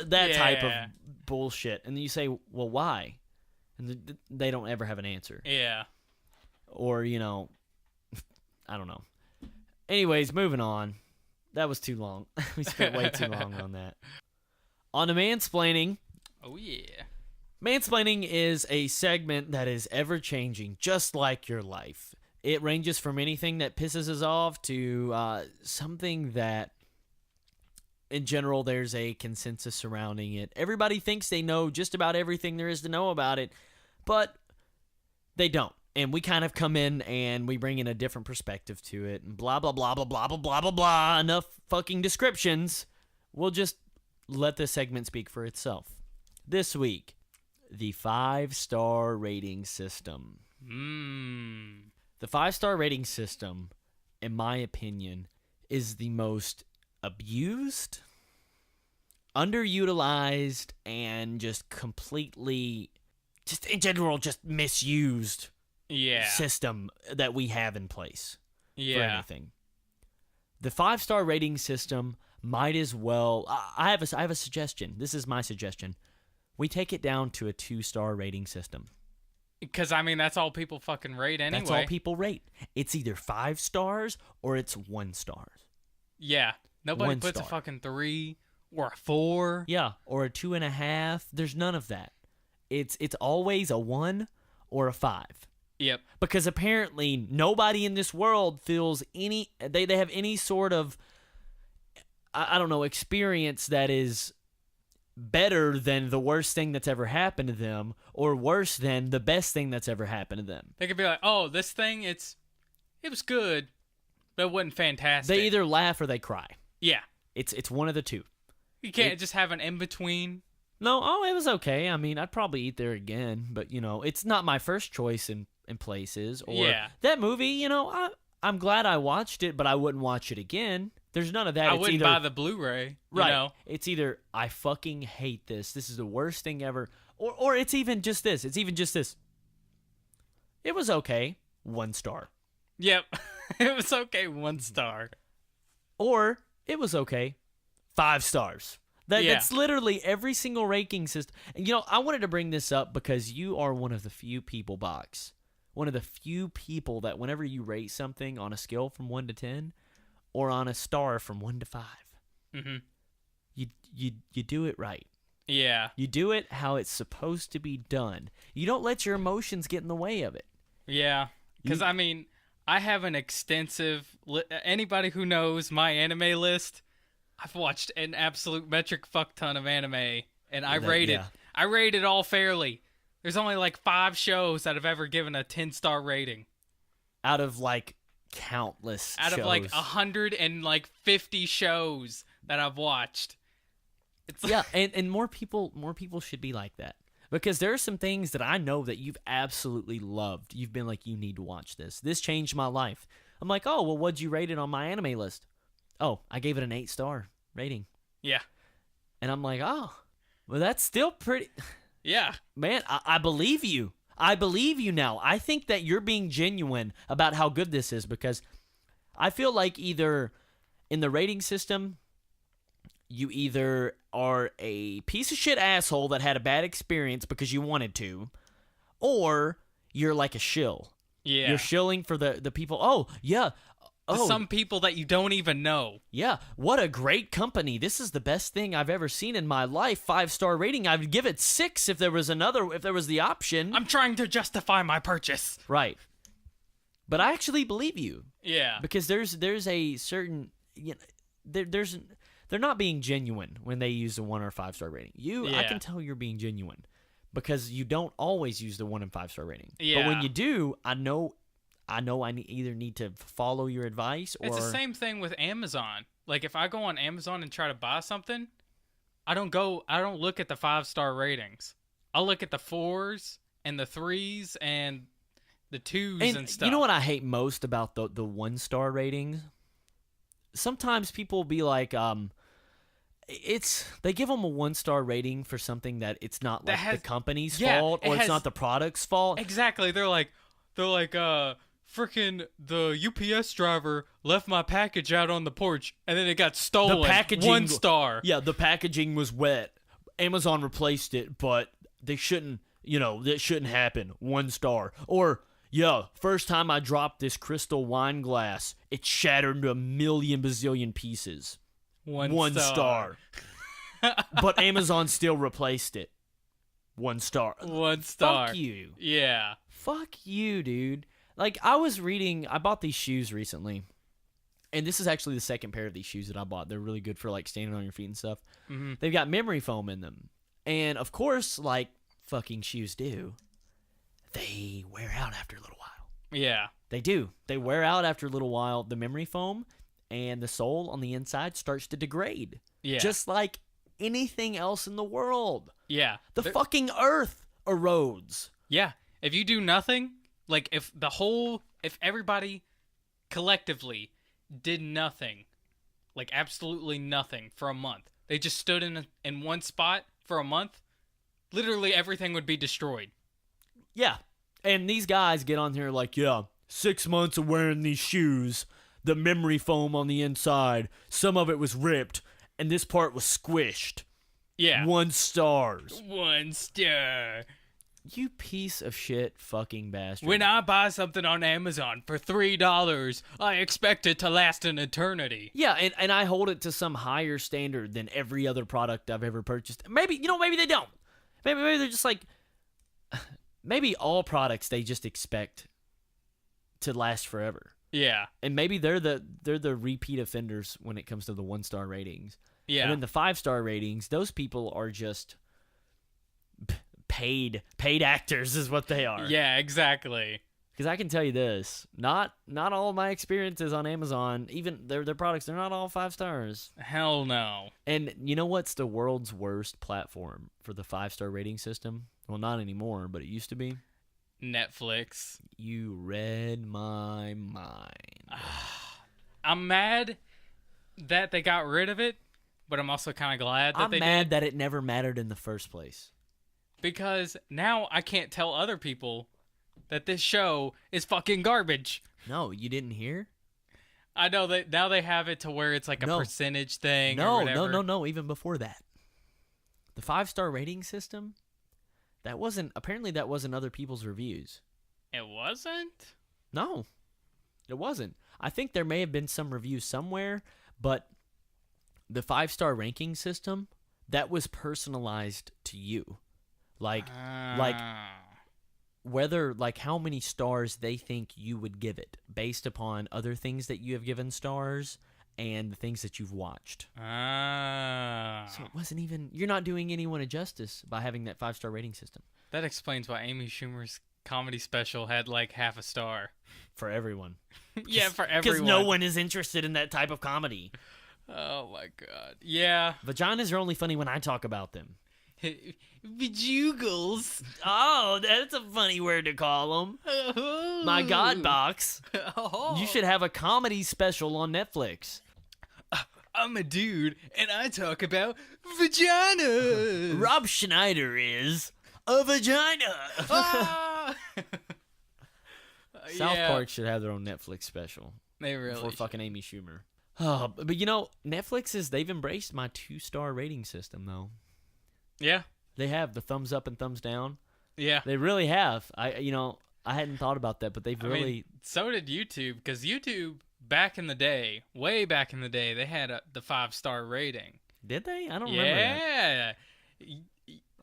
that type of bullshit. And then you say, well, why? And they don't ever have an answer. Yeah. Or, I don't know. Anyways, moving on. That was too long. We spent way too long on that. On to mansplaining. Oh, yeah. Mansplaining is a segment that is ever-changing, just like your life. It ranges from anything that pisses us off to something that, in general, there's a consensus surrounding it. Everybody thinks they know just about everything there is to know about it, but they don't. And we kind of come in and we bring in a different perspective to it. And blah, blah, blah, blah, blah, blah, blah, blah, blah. Enough fucking descriptions. We'll just let this segment speak for itself. This week, the 5-star rating system. The 5-star rating system, in my opinion, is the most abused, underutilized, and just completely, just in general, just misused system that we have in place for anything. The 5-star rating system might as well... I have a suggestion. This is my suggestion. We take it down to a 2-star rating system. Because, that's all people fucking rate anyway. That's all people rate. It's either 5 stars or it's 1 star. Yeah. Nobody puts a fucking 3 or a 4. Yeah, or a 2.5. There's none of that. It's always a 1 or a 5. Yep. Because apparently nobody in this world feels they have any sort of, I don't know, experience that is better than the worst thing that's ever happened to them or worse than the best thing that's ever happened to them. They could be like, oh, this thing, it was good, but it wasn't fantastic. They either laugh or they cry. Yeah. It's one of the two. You can't just have an in-between. No, it was okay. I'd probably eat there again, but, it's not my first choice in places. Or that movie, I'm glad I watched it, but I wouldn't watch it again. There's none of that. I wouldn't buy the Blu-ray. Right. It's either, I fucking hate this. This is the worst thing ever. Or it's even just this. It was okay. 1 star. Yep. It was okay. 1 star. Or it was okay. 5 stars. That's literally every single ranking system. And, I wanted to bring this up because you are one of the few people, Box. One of the few people that whenever you rate something on a scale from 1 to 10 or on a star from 1 to 5, you do it right. Yeah. You do it how it's supposed to be done. You don't let your emotions get in the way of it. Yeah. Because, I have an extensive... anybody who knows my anime list... I've watched an absolute metric fuck ton of anime, and I rate it all fairly. There's only like 5 shows that have ever given a 10-star rating. Out of like countless shows. Out of like 150 shows that I've watched. And more people should be like that. Because there are some things that I know that you've absolutely loved. You've been like, you need to watch this. This changed my life. I'm like, oh, well, what'd you rate it on my anime list? Oh, I gave it an 8-star rating. Yeah. And I'm like, oh, well, that's still pretty... Yeah. Man, I believe you. I believe you now. I think that you're being genuine about how good this is because I feel like either in the rating system, you either are a piece of shit asshole that had a bad experience because you wanted to, or you're like a shill. Yeah. You're shilling for the people. Oh, yeah. Some people that you don't even know. Yeah, what a great company. This is the best thing I've ever seen in my life. 5-star rating. I would give it 6 if there was the option. I'm trying to justify my purchase. Right. But I actually believe you. Yeah. Because there's a certain, they're not being genuine when they use the 1 or 5 star rating. I can tell you're being genuine because you don't always use the 1 and 5 star rating. Yeah. But when you do, I know I either need to follow your advice or... It's the same thing with Amazon. Like, if I go on Amazon and try to buy something, I don't look at the 5-star ratings. I'll look at the 4s and the 3s and the 2s and stuff. You know what I hate most about the 1-star ratings? Sometimes people be like, they give them a 1-star rating for something that it's not like the company's fault or it's not the product's fault. Exactly. They're like, freaking the UPS driver left my package out on the porch and then it got stolen. The packaging, 1 star. Yeah, the packaging was wet. Amazon replaced it, but they shouldn't, that shouldn't happen. 1 star. Or, first time I dropped this crystal wine glass, it shattered into a million bazillion pieces. 1 star. But Amazon still replaced it. 1 star. 1 star. Fuck you. Yeah. Fuck you, dude. Like, I bought these shoes recently, and this is actually the second pair of these shoes that I bought. They're really good for, like, standing on your feet and stuff. Mm-hmm. They've got memory foam in them. And, of course, like fucking shoes do, they wear out after a little while. Yeah. They do. They wear out after a little while. The memory foam and the sole on the inside starts to degrade. Yeah. Just like anything else in the world. Yeah. The fucking earth erodes. Yeah. If you do nothing... Like, if everybody collectively did nothing, like absolutely nothing for a month, they just stood in one spot for a month, literally everything would be destroyed. Yeah. And these guys get on here like, 6 months of wearing these shoes, the memory foam on the inside, some of it was ripped, and this part was squished. Yeah. 1 star. 1 star. You piece of shit fucking bastard. When I buy something on Amazon for $3, I expect it to last an eternity. Yeah, and I hold it to some higher standard than every other product I've ever purchased. Maybe they don't. Maybe they're just like... Maybe all products they just expect to last forever. Yeah. And maybe they're the repeat offenders when it comes to the 1-star ratings. Yeah. And then the 5-star ratings, those people are just... Paid actors is what they are. Yeah, exactly. Because I can tell you this, not all of my experiences on Amazon, even their products, they're not all 5 stars. Hell no. And you know what's the world's worst platform for the 5-star rating system? Well, not anymore, but it used to be. Netflix. You read my mind. I'm mad that they got rid of it, but I'm also kind of glad that they did. I'm mad that it never mattered in the first place. Because now I can't tell other people that this show is fucking garbage. No, you didn't hear? I know that now they have it to where it's like a percentage thing or whatever. No, even before that. The 5-star rating system, that wasn't other people's reviews. It wasn't? No, it wasn't. I think there may have been some reviews somewhere, but the 5-star ranking system, that was personalized to you. Like whether, like, how many stars they think you would give it based upon other things that you have given stars and the things that you've watched. So it wasn't even, you're not doing anyone a justice by having that 5-star rating system. That explains why Amy Schumer's comedy special had like half a star. For everyone. Yeah, for everyone. Because no one is interested in that type of comedy. Oh my god. Yeah. Vaginas are only funny when I talk about them. Vajugles. Oh, that's a funny word to call them. Oh. My God box. Oh. You should have a comedy special on Netflix. I'm a dude, and I talk about vaginas. Rob Schneider is a vagina. Ah! South Park should have their own Netflix special. They really For should. fucking Amy Schumer. Oh, but Netflix they've embraced my 2-star rating system, though. Yeah. They have the thumbs up and thumbs down. Yeah. They really have. I hadn't thought about that, but they've really... I mean, so did YouTube, because YouTube, back in the day, way back in the day, they had the 5-star rating. Did they? I don't remember that. Yeah.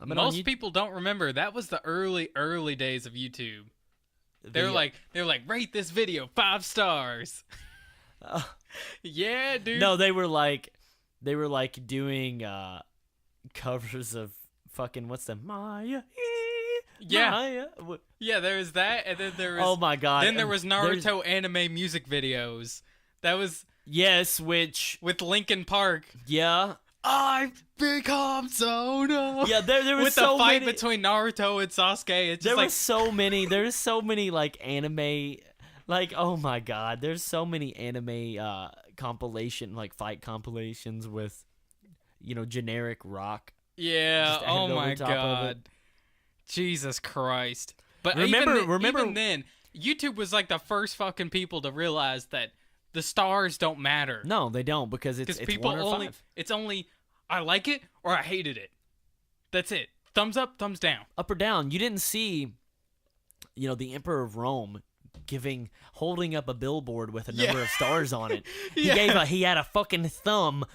Most people don't remember. That was the early days of YouTube. They were like, rate this video 5 stars. Yeah, dude. No, they were like doing covers of fucking what's the Maya? Yeah. Maya. Yeah, there was that, and then there was. Oh my god. Then there was Naruto anime music videos. That was yes, which with Linkin Park. yeah. I've become so numb. Yeah, there was with so the fight many, between Naruto and Sasuke. It's just there was so many. There's so many like anime, like oh my god. There's so many anime compilation like fight compilations with, generic rock. yeah. just Oh added over my top of it. God. Jesus Christ. But Remember- even then, YouTube was like the first fucking people to realize that the stars don't matter. No, they don't because it's people 1 or only 5. it's only I like it or I hated it. That's it. Thumbs up, thumbs down. Up or down. You didn't see, the Emperor of Rome holding up a billboard with a number of stars on it. He had a fucking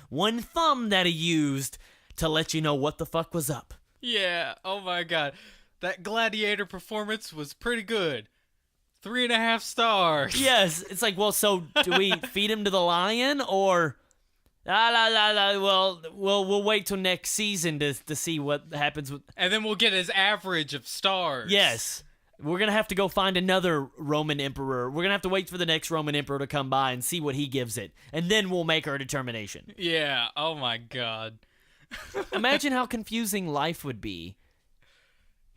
one thumb that he used to let you know what the fuck was up. Yeah. Oh my God. That gladiator performance was pretty good. 3.5 stars. Yes, it's like, well, so do we feed him to the lion or well, we'll wait till next season to see what happens with. And then we'll get his average of stars. Yes. We're going to have to go find another Roman emperor. We're going to have to wait for the next Roman emperor to come by and see what he gives it. And then we'll make our determination. Yeah. Oh my God. Imagine how confusing life would be.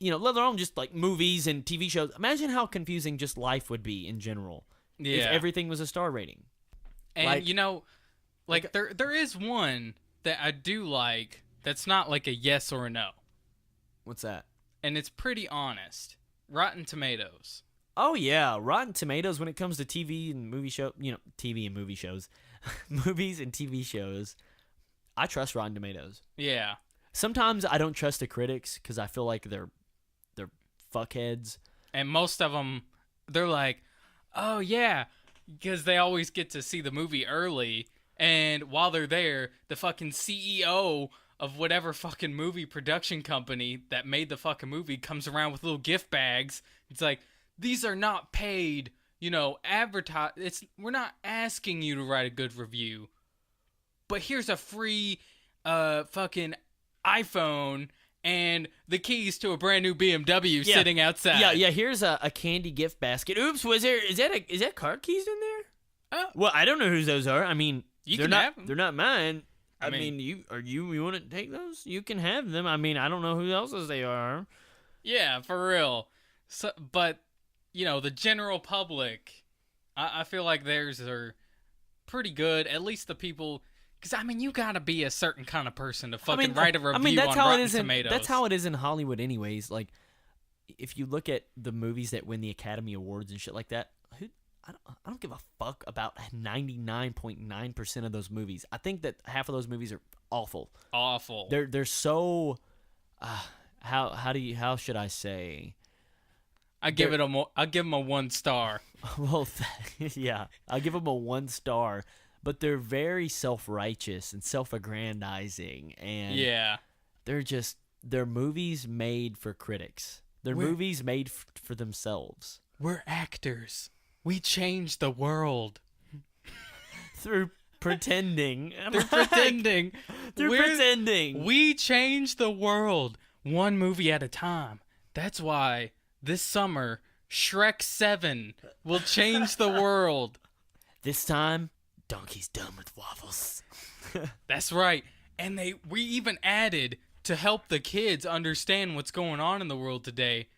Let alone just like movies and TV shows. Imagine how confusing just life would be in general. Yeah. If everything was a star rating. And there is one that I do like that's not like a yes or a no. What's that? And it's pretty honest. Rotten Tomatoes. Oh yeah, Rotten Tomatoes when it comes to TV and movie show, TV and movie shows. Movies and TV shows. I trust Rotten Tomatoes. Yeah. Sometimes I don't trust the critics cuz I feel like they're fuckheads. And most of them, they're like, oh, yeah, because they always get to see the movie early. And while they're there, the fucking CEO of whatever fucking movie production company that made the fucking movie comes around with little gift bags. It's like, these are not paid, advertise. We're not asking you to write a good review. But here's a free fucking iPhone and the keys to a brand new BMW sitting outside. Yeah. Here's a candy gift basket. Oops, is that car keys in there? Oh. Well, I don't know whose those are. I mean, They're not mine. I mean, you want to take those? You can have them. I mean, I don't know who else's they are. Yeah, for real. So, but the general public, I feel like theirs are pretty good. At least the people. Because, you gotta be a certain kind of person to fucking write a review on Rotten Tomatoes. That's how it is in Hollywood anyways. Like, if you look at the movies that win the Academy Awards and shit like that, I don't give a fuck about 99.9% of those movies. I think that half of those movies are awful. Awful. They're so... how should I say... I'll give them a 1 star. Well, yeah. I'll give them a 1 star. But they're very self-righteous and self-aggrandizing, and yeah, they're movies made for critics. They're movies made for themselves. We're actors. We change the world through pretending. Through pretending. Pretending. We change the world 1 movie at a time. That's why this summer Shrek 7 will change the world. This time. Donkey's done with waffles. That's right. And we even added, to help the kids understand what's going on in the world today,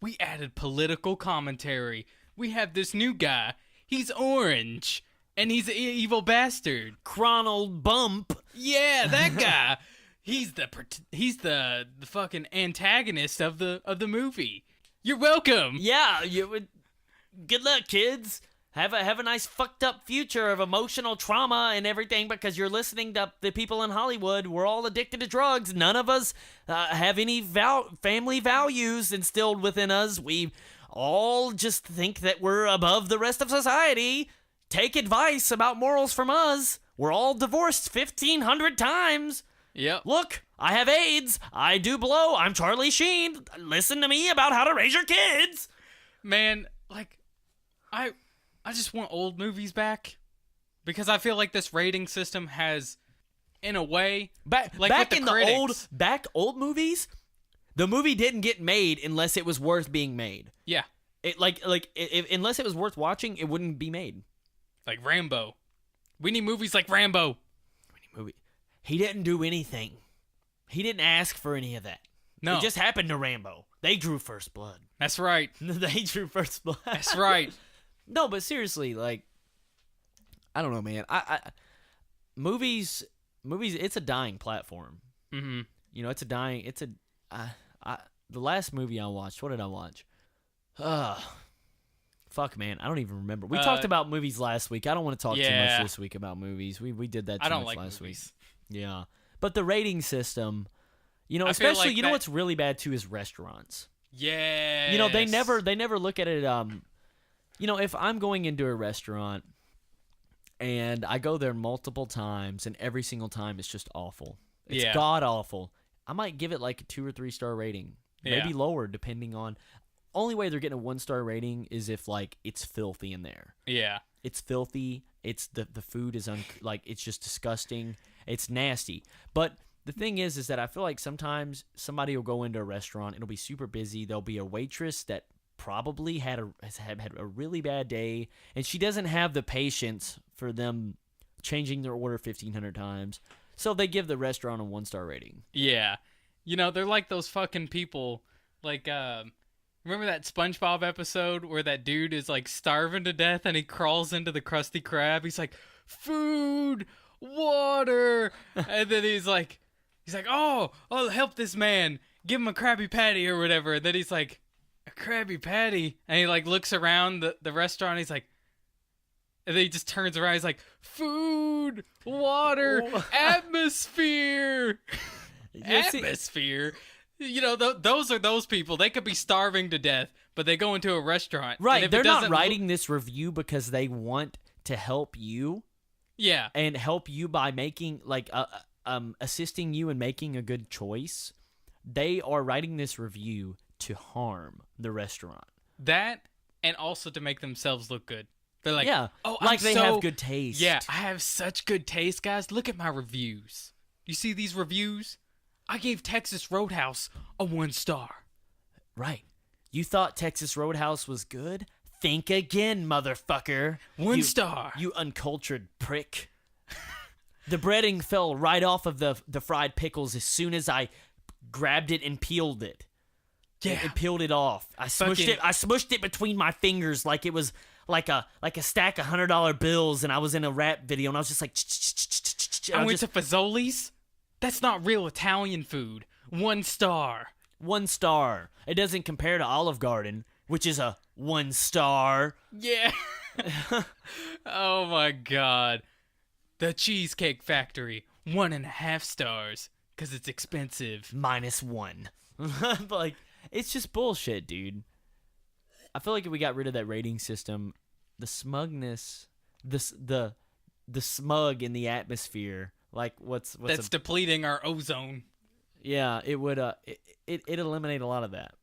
we added political commentary. We have this new guy. He's orange. And he's an evil bastard. Cronald Bump. Yeah, that guy. He's the fucking antagonist of the movie. You're welcome. Yeah, good luck, kids. Have a nice fucked up future of emotional trauma and everything because you're listening to the people in Hollywood. We're all addicted to drugs. None of us have any family values instilled within us. We all just think that we're above the rest of society. Take advice about morals from us. We're all divorced 1,500 times. Yep. Look, I have AIDS. I do blow. I'm Charlie Sheen. Listen to me about how to raise your kids. Man, like, I just want old movies back because I feel like this rating system has, in a way, back in the old movies, the movie didn't get made unless it was worth being made. Yeah. Unless it was worth watching, it wouldn't be made. Like Rambo. We need movies like Rambo. He didn't do anything. He didn't ask for any of that. No. It just happened to Rambo. They drew first blood. That's right. They drew first blood. That's right. No, but seriously, like, I don't know, man. Movies, it's a dying platform. Mm-hmm. You know, the last movie I watched, what did I watch? Fuck, man, I don't even remember. We talked about movies last week. I don't want to talk too much this week about movies. We did that too much last week. Yeah. But the rating system, you know, especially, like, you know what's really bad too is restaurants. Yeah. You know, they never look at it, you know, if I'm going into a restaurant and I go there multiple times and every single time it's just awful. It's god awful. I might give it like a 2 or 3 star rating. Maybe lower depending on. Only way they're getting a 1-star rating is if, like, it's filthy in there. Yeah. It's filthy. It's the food is like, it's just disgusting. It's nasty. But the thing is that I feel like sometimes somebody will go into a restaurant, it'll be super busy. There'll be a waitress that probably has had a really bad day, and she doesn't have the patience for them changing their order 1,500 times. So they give the restaurant a 1-star rating. Yeah. You know, they're like those fucking people, like, remember that SpongeBob episode where that dude is, like, starving to death and he crawls into the Krusty Krab? He's like, food, water, and then he's like, oh, I'll help this man, give him a Krabby Patty or whatever. And then he's like, a Krabby Patty? And he, like, looks around the restaurant, and he's like, and then he just turns around, he's like, food, water, atmosphere. Atmosphere? You know, those are those people. They could be starving to death, but they go into a restaurant. Right, they're not writing this review because they want to help you. Yeah. And help you by making, like, assisting you in making a good choice. They are writing this review to harm the restaurant. That, and also to make themselves look good. They're like, oh, like they have good taste. Yeah, I have such good taste, guys. Look at my reviews. You see these reviews? I gave Texas Roadhouse a 1 star. Right. You thought Texas Roadhouse was good? Think again, motherfucker. 1 star. You uncultured prick. The breading fell right off of the fried pickles as soon as I grabbed it and peeled it. Yeah. It peeled it off. I smushed it between my fingers like it was like a stack of $100 bills, and I was in a rap video, and I was just like... I went to Fazoli's? That's not real Italian food. 1 star. 1 star. It doesn't compare to Olive Garden, which is a 1 star. Yeah. Oh my god. The Cheesecake Factory. 1.5 stars. Because it's expensive. -1. Like, it's just bullshit, dude. I feel like if we got rid of that rating system, the smugness, the smug in the atmosphere, like that's depleting our ozone. Yeah, it would it eliminate a lot of that.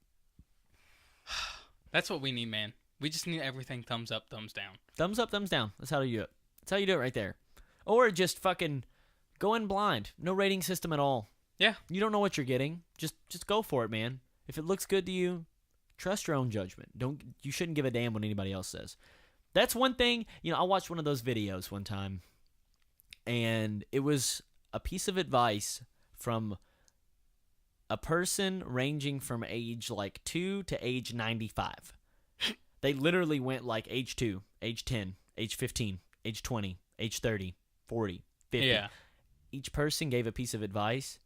That's what we need, man. We just need everything thumbs up, thumbs down. Thumbs up, thumbs down. That's how you do it. That's how you do it right there. Or just fucking go in blind. No rating system at all. Yeah. You don't know what you're getting. Just go for it, man. If it looks good to you, trust your own judgment. You shouldn't give a damn what anybody else says. That's one thing. You know, I watched one of those videos one time, and it was a piece of advice from a person ranging from age like 2 to age 95. They literally went like age 2, age 10, age 15, age 20, age 30, 40, 50. Yeah. Each person gave a piece of advice.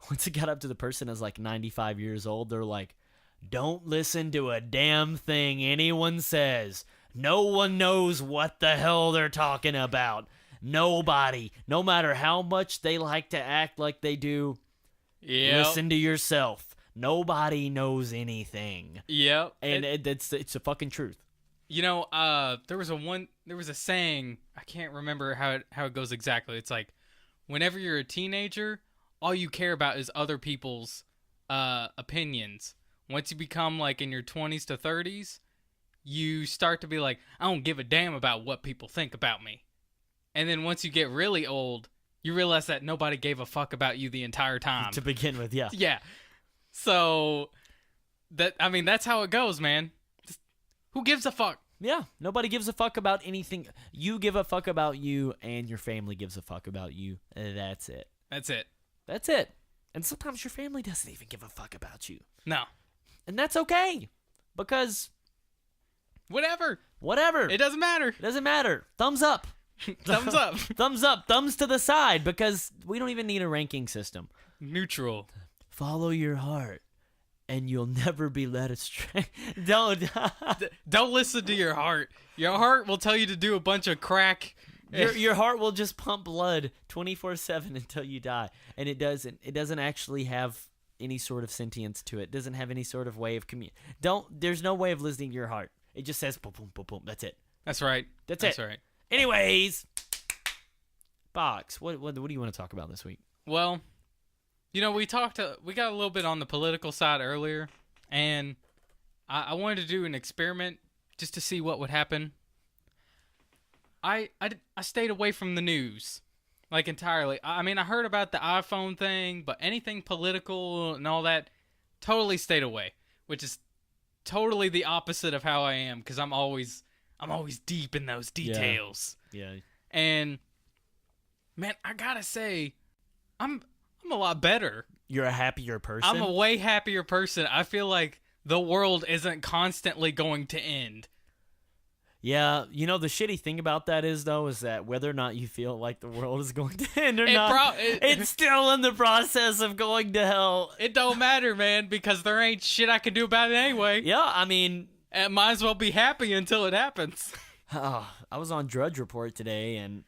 Once it got up to the person that's like 95 years old, they're like, don't listen to a damn thing anyone says. No one knows what the hell they're talking about. Nobody. No matter how much they like to act like they do, listen to yourself. Nobody knows anything. Yep. And it's a fucking truth. You know, there was a saying, I can't remember how it goes exactly. It's like, whenever you're a teenager, all you care about is other people's opinions. Once you become like in your 20s to 30s, you start to be like, I don't give a damn about what people think about me. And then once you get really old, you realize that nobody gave a fuck about you the entire time. To begin with, yeah. Yeah. So, that's how it goes, man. Just, who gives a fuck? Yeah, nobody gives a fuck about anything. You give a fuck about you, and your family gives a fuck about you. That's it. That's it. That's it. And sometimes your family doesn't even give a fuck about you. No. And that's okay. Because... Whatever. Whatever. It doesn't matter. It doesn't matter. Thumbs up. Thumbs up. Thumbs up. Thumbs to the side, because we don't even need a ranking system. Neutral. Follow your heart, and you'll never be led astray. Don't listen to your heart. Your heart will tell you to do a bunch of crack. Your heart will just pump blood 24/7 until you die, and it doesn't actually have any sort of sentience to it. It doesn't have any sort of way of There's no way of listening to your heart. It just says boom, boom, boom, boom. That's it. That's right. That's it. Right. Anyways, Box, what do you want to talk about this week? Well, we got a little bit on the political side earlier, and I wanted to do an experiment just to see what would happen. I stayed away from the news, like, entirely. I mean, I heard about the iPhone thing, but anything political and all that, totally stayed away, which is totally the opposite of how I am, because I'm always deep in those details. Yeah. And man, I gotta say, I'm a lot better. You're a happier person? I'm a way happier person. I feel like the world isn't constantly going to end. Yeah, the shitty thing about that is that whether or not you feel like the world is going to end or not, it's still in the process of going to hell. It don't matter, man, because there ain't shit I can do about it anyway. Yeah, I mean... I might as well be happy until it happens. I was on Drudge Report today, and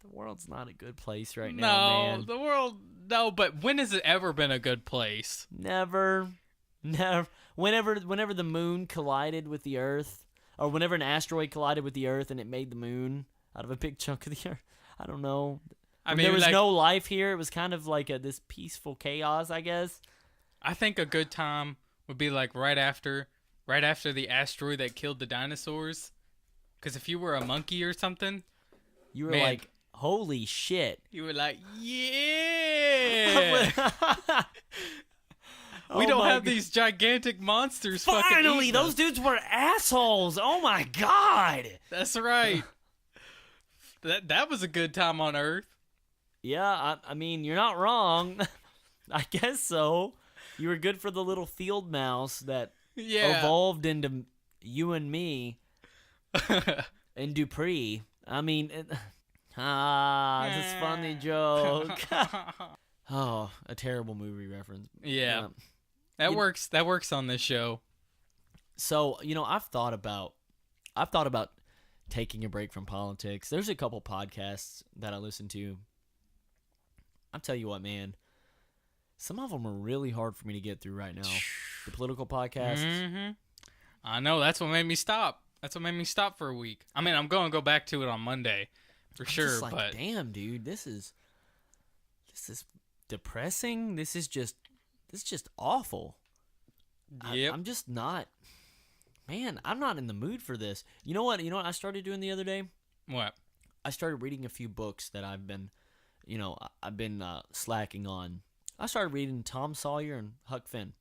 the world's not a good place right now, man. The world... No, but when has it ever been a good place? Never. Whenever the moon collided with the Earth... Or whenever an asteroid collided with the Earth and it made the moon out of a big chunk of the Earth. I don't know. There was no life here. It was kind of like this peaceful chaos, I guess. I think a good time would be like right after the asteroid that killed the dinosaurs. Because if you were a monkey or something, you were like, holy shit. You were like, yeah. We don't have these gigantic monsters. Finally, those dudes were assholes. Oh my god. That's right. That was a good time on Earth. Yeah, I mean, you're not wrong. I guess so. You were good for the little field mouse that evolved into you and me and Dupree. I mean, it's a funny joke. Oh, a terrible movie reference. Yeah. That works on this show. So, I've thought about taking a break from politics. There's a couple podcasts that I listen to. I'll tell you what, man. Some of them are really hard for me to get through right now. The political podcasts. Mm-hmm. I know. That's what made me stop. That's what made me stop for a week. I mean, I'm going to go back to it on Monday for sure. Just but damn, dude, this is depressing. This is just awful. Yep. I'm just not. Man, I'm not in the mood for this. You know what? I started doing the other day? What? I started reading a few books that I've been slacking on. I started reading Tom Sawyer and Huck Finn.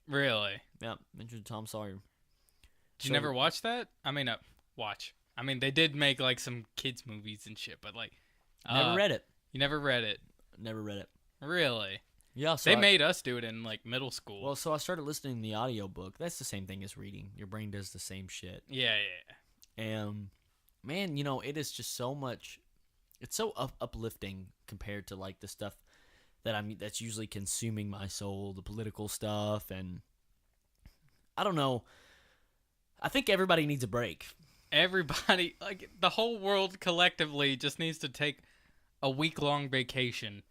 Really? Yeah, mentioned Tom Sawyer. Did you never watch that? I mean, watch. I mean, they did make like some kids movies and shit, but like, never read it. You never read it? Never read it. Really? Yeah. So they made us do it in like middle school. Well, so I started listening to the audiobook. That's the same thing as reading. Your brain does the same shit. Yeah. And man, it is just so much. It's so uplifting compared to like the stuff that's usually consuming my soul, the political stuff, and I don't know. I think everybody needs a break. Everybody, like the whole world collectively, just needs to take a week-long vacation.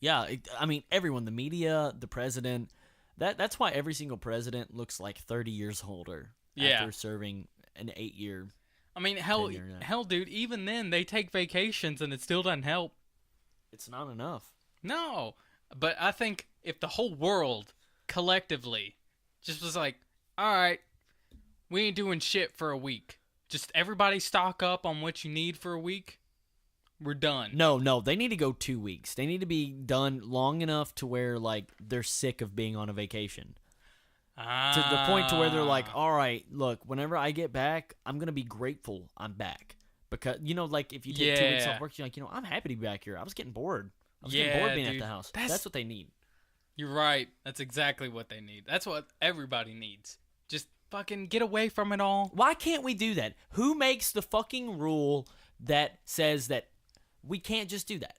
Yeah, I mean everyone, the media, the president. That's why every single president looks like 30 years older after serving an 8-year. I mean, hell, dude. Even then, they take vacations, and it still doesn't help. It's not enough. No, but I think if the whole world collectively just was like, all right, we ain't doing shit for a week. Just everybody stock up on what you need for a week. We're done. No, they need to go 2 weeks. They need to be done long enough to where, like, they're sick of being on a vacation. To the point to where they're like, all right, look, whenever I get back, I'm going to be grateful I'm back. Because, like, if you take 2 weeks off work, you're like, I'm happy to be back here. I was getting bored. I was getting bored being at the house. That's what they need. You're right. That's exactly what they need. That's what everybody needs. Just fucking get away from it all. Why can't we do that? Who makes the fucking rule that says that we can't just do that?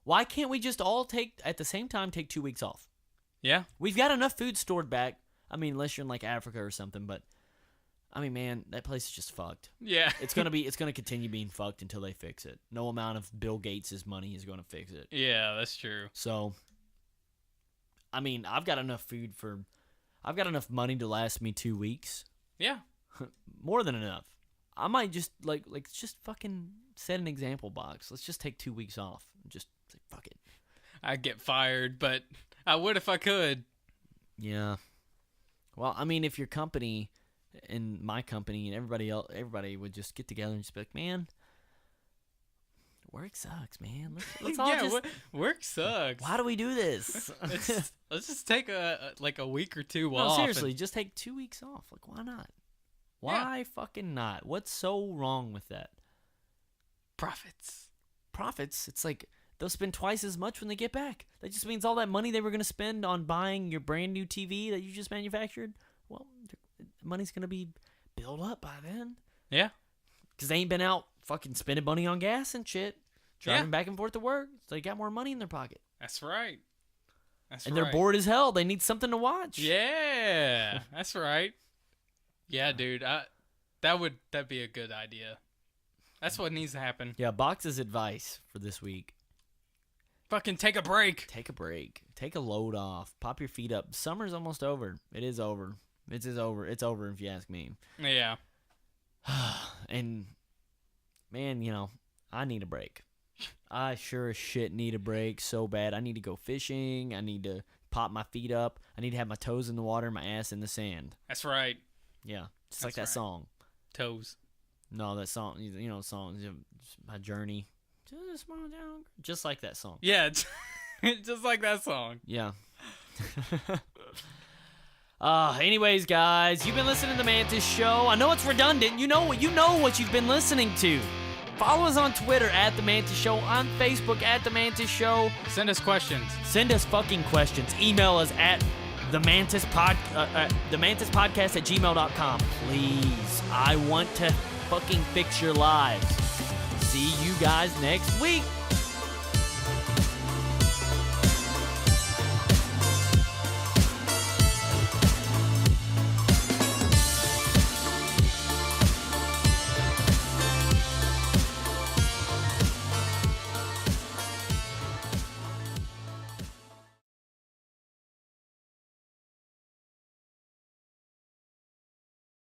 Why can't we just all at the same time take 2 weeks off? Yeah. We've got enough food stored back. I mean, unless you're in like Africa or something, but I mean, man, that place is just fucked. Yeah. It's gonna continue being fucked until they fix it. No amount of Bill Gates' money is gonna fix it. Yeah, that's true. So, I mean, I've got enough money to last me 2 weeks. Yeah. More than enough. I might just like just fucking set an example box. Let's just take 2 weeks off. Just say fuck it. I'd get fired, but I would if I could. Yeah. Well, I mean, if your company and my company and everybody would just get together and just be like, man, work sucks, man. Let's all work sucks. Why do we do this? Let's just take a week or two No, off. seriously, just take 2 weeks off. Like, why not? Why fucking not? What's so wrong with that? Profits. It's like they'll spend twice as much when they get back. That just means all that money they were going to spend on buying your brand new TV that you just manufactured, well, money's going to be built up by then. Yeah. Because they ain't been out fucking spending money on gas and shit. Driving back and forth to work. So they got more money in their pocket. That's right. And they're bored as hell. They need something to watch. Yeah. That's right. Yeah, dude. That'd be a good idea. That's what needs to happen. Yeah, Box's advice for this week. Fucking take a break. Take a break. Take a load off. Pop your feet up. Summer's almost over. It is over. It's over. It's over if you ask me. Yeah. And, man, I need a break. I sure as shit need a break so bad. I need to go fishing. I need to pop my feet up. I need to have my toes in the water, my ass in the sand. That's right. Yeah. Just like that song. Toes. No, that song, song, My Journey. Just like that song. Yeah, just like that song. Yeah. Anyways, guys, you've been listening to The Mantis Show. I know it's redundant. You know what you've been listening to. Follow us on Twitter at The Mantis Show, on Facebook at The Mantis Show. Send us questions. Send us fucking questions. Email us at themantispodcast@gmail.com. Please. I want to fucking fix your lives. See you guys next week.